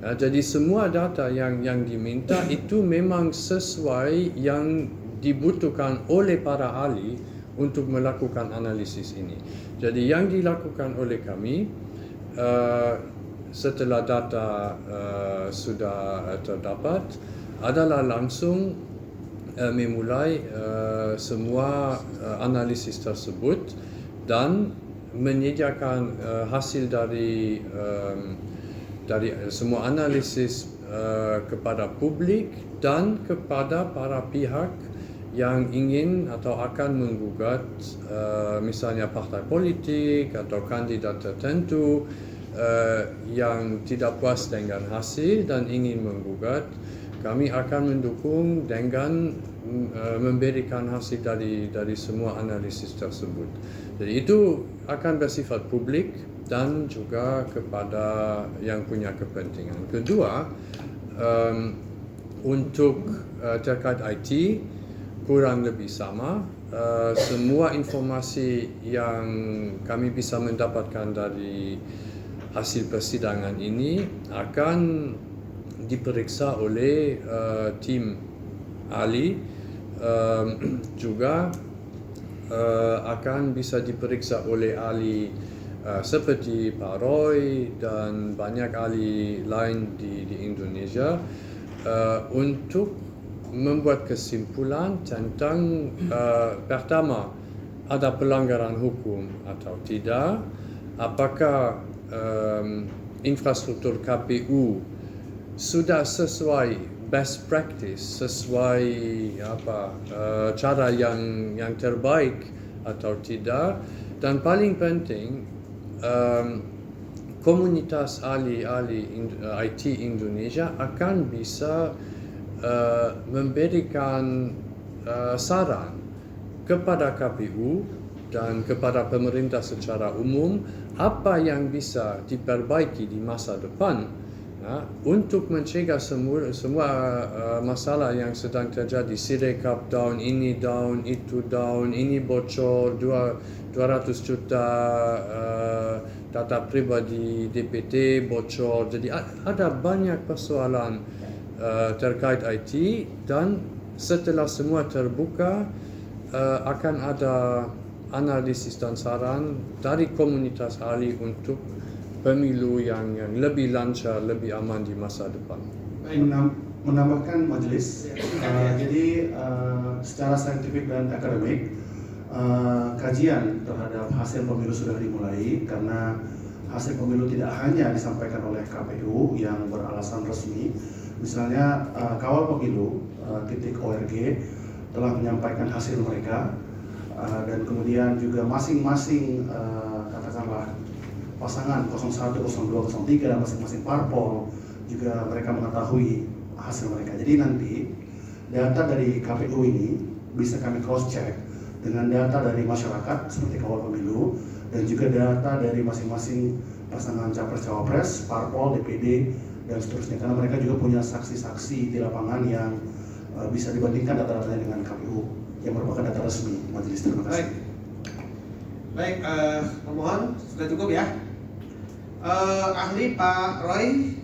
[SPEAKER 4] Jadi semua data yang diminta itu memang sesuai yang dibutuhkan oleh para ahli untuk melakukan analisis ini. Jadi yang dilakukan oleh kami setelah data sudah terdapat adalah langsung memulai semua analisis tersebut dan menyediakan hasil dari semua analisis kepada publik dan kepada para pihak yang ingin atau akan menggugat misalnya partai politik atau kandidat tertentu yang tidak puas dengan hasil dan ingin menggugat. Kami akan mendukung dengan memberikan hasil dari semua analisis tersebut. Jadi itu akan bersifat publik dan juga kepada yang punya kepentingan. Kedua, untuk terkait IT kurang lebih sama. Semua informasi yang kami bisa mendapatkan dari hasil persidangan ini akan diperiksa oleh tim ahli, juga akan bisa diperiksa oleh ahli seperti Pak Roy dan banyak ahli lain di Indonesia untuk membuat kesimpulan tentang pertama, ada pelanggaran hukum atau tidak, apakah infrastruktur KPU sudah sesuai best practice, sesuai cara yang terbaik atau tidak, dan paling penting komunitas ahli-ahli IT Indonesia akan bisa memberikan saran kepada KPU dan kepada pemerintah secara umum apa yang bisa diperbaiki di masa depan untuk mencegah semua masalah yang sedang terjadi. Sirekap down, ini down, itu down, ini bocor, 200 juta data pribadi DPT bocor. Jadi ada banyak persoalan terkait IT, dan setelah semua terbuka akan ada analisis dan saran dari komunitas ahli untuk pemilu yang lebih lancar, lebih aman di masa depan.
[SPEAKER 3] Menambahkan majelis, jadi secara saintifik dan akademik kajian terhadap hasil pemilu sudah dimulai, karena hasil pemilu tidak hanya disampaikan oleh KPU yang beralasan resmi. Misalnya kawal pemilu .org telah menyampaikan hasil mereka, dan kemudian juga masing-masing katakanlah pasangan 01, 02, 03 dan masing-masing parpol juga mereka mengetahui hasil mereka. Jadi nanti data dari KPU ini bisa kami cross check dengan data dari masyarakat seperti kawal pemilu dan juga data dari masing-masing pasangan capres-cawapres, parpol, DPD, dan seterusnya. Karena mereka juga punya saksi-saksi di lapangan yang bisa dibandingkan data-datanya dengan KPU yang merupakan data resmi majelis. Terima kasih.
[SPEAKER 2] Baik, pemohon sudah cukup ya. Ahli Pak Roy,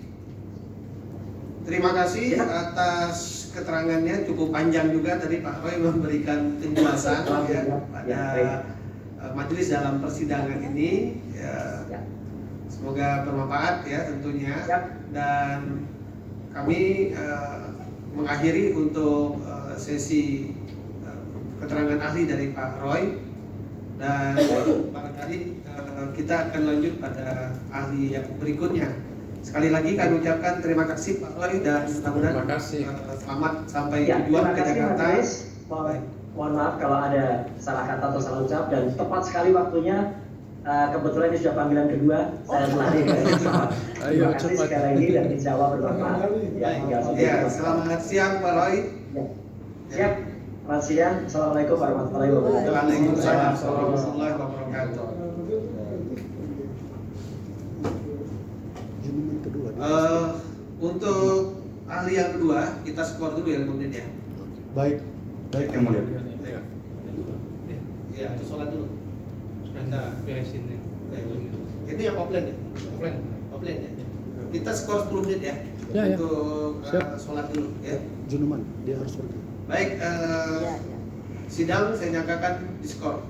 [SPEAKER 2] terima kasih atas keterangannya, cukup panjang juga tadi Pak Roy memberikan penjelasan ya pada majelis dalam persidangan ini. Ya, semoga bermanfaat ya tentunya. Dan kami mengakhiri untuk sesi keterangan ahli dari Pak Roy. Dan barangkali kita akan lanjut pada ahli yang berikutnya. Sekali lagi kami ucapkan terima kasih Pak Roy dan mudah-mudahan
[SPEAKER 4] Terima kasih.
[SPEAKER 2] selamat sampai
[SPEAKER 6] Ya,
[SPEAKER 2] tujuan
[SPEAKER 6] terima
[SPEAKER 2] ke
[SPEAKER 6] kasih
[SPEAKER 2] Jakarta.
[SPEAKER 6] Mas. Mohon maaf kalau ada salah kata atau salah ucap, dan tepat sekali waktunya. Kebetulan ini sudah panggilan kedua, saya melari dari pesawat. Terima kasih
[SPEAKER 4] cepat.
[SPEAKER 6] sekali lagi dan insya Allah bermanfaat. Ya, tinggal sampai
[SPEAKER 2] Ya,
[SPEAKER 6] jumpa.
[SPEAKER 2] selamat siang Pak Roy.
[SPEAKER 6] Ya. Siap. Selamat siang. Assalamualaikum warahmatullahi wabarakatuh.
[SPEAKER 2] Waalaikumsalam warahmatullahi wabarakatuh. Untuk ahli yang kedua kita skor dulu ya kemudian ya.
[SPEAKER 3] Baik, yang mulia.
[SPEAKER 2] Ya, itu sholat dulu. Kita
[SPEAKER 8] beresin ya.
[SPEAKER 2] Itu yang offline ya? Offline ya. Kita skor 10 menit ya.
[SPEAKER 4] Ya, ya.
[SPEAKER 2] Untuk
[SPEAKER 4] Siap.
[SPEAKER 2] sholat dulu ya.
[SPEAKER 3] Junuman, dia harus pergi.
[SPEAKER 2] Baik, sidang saya nyatakan diskor.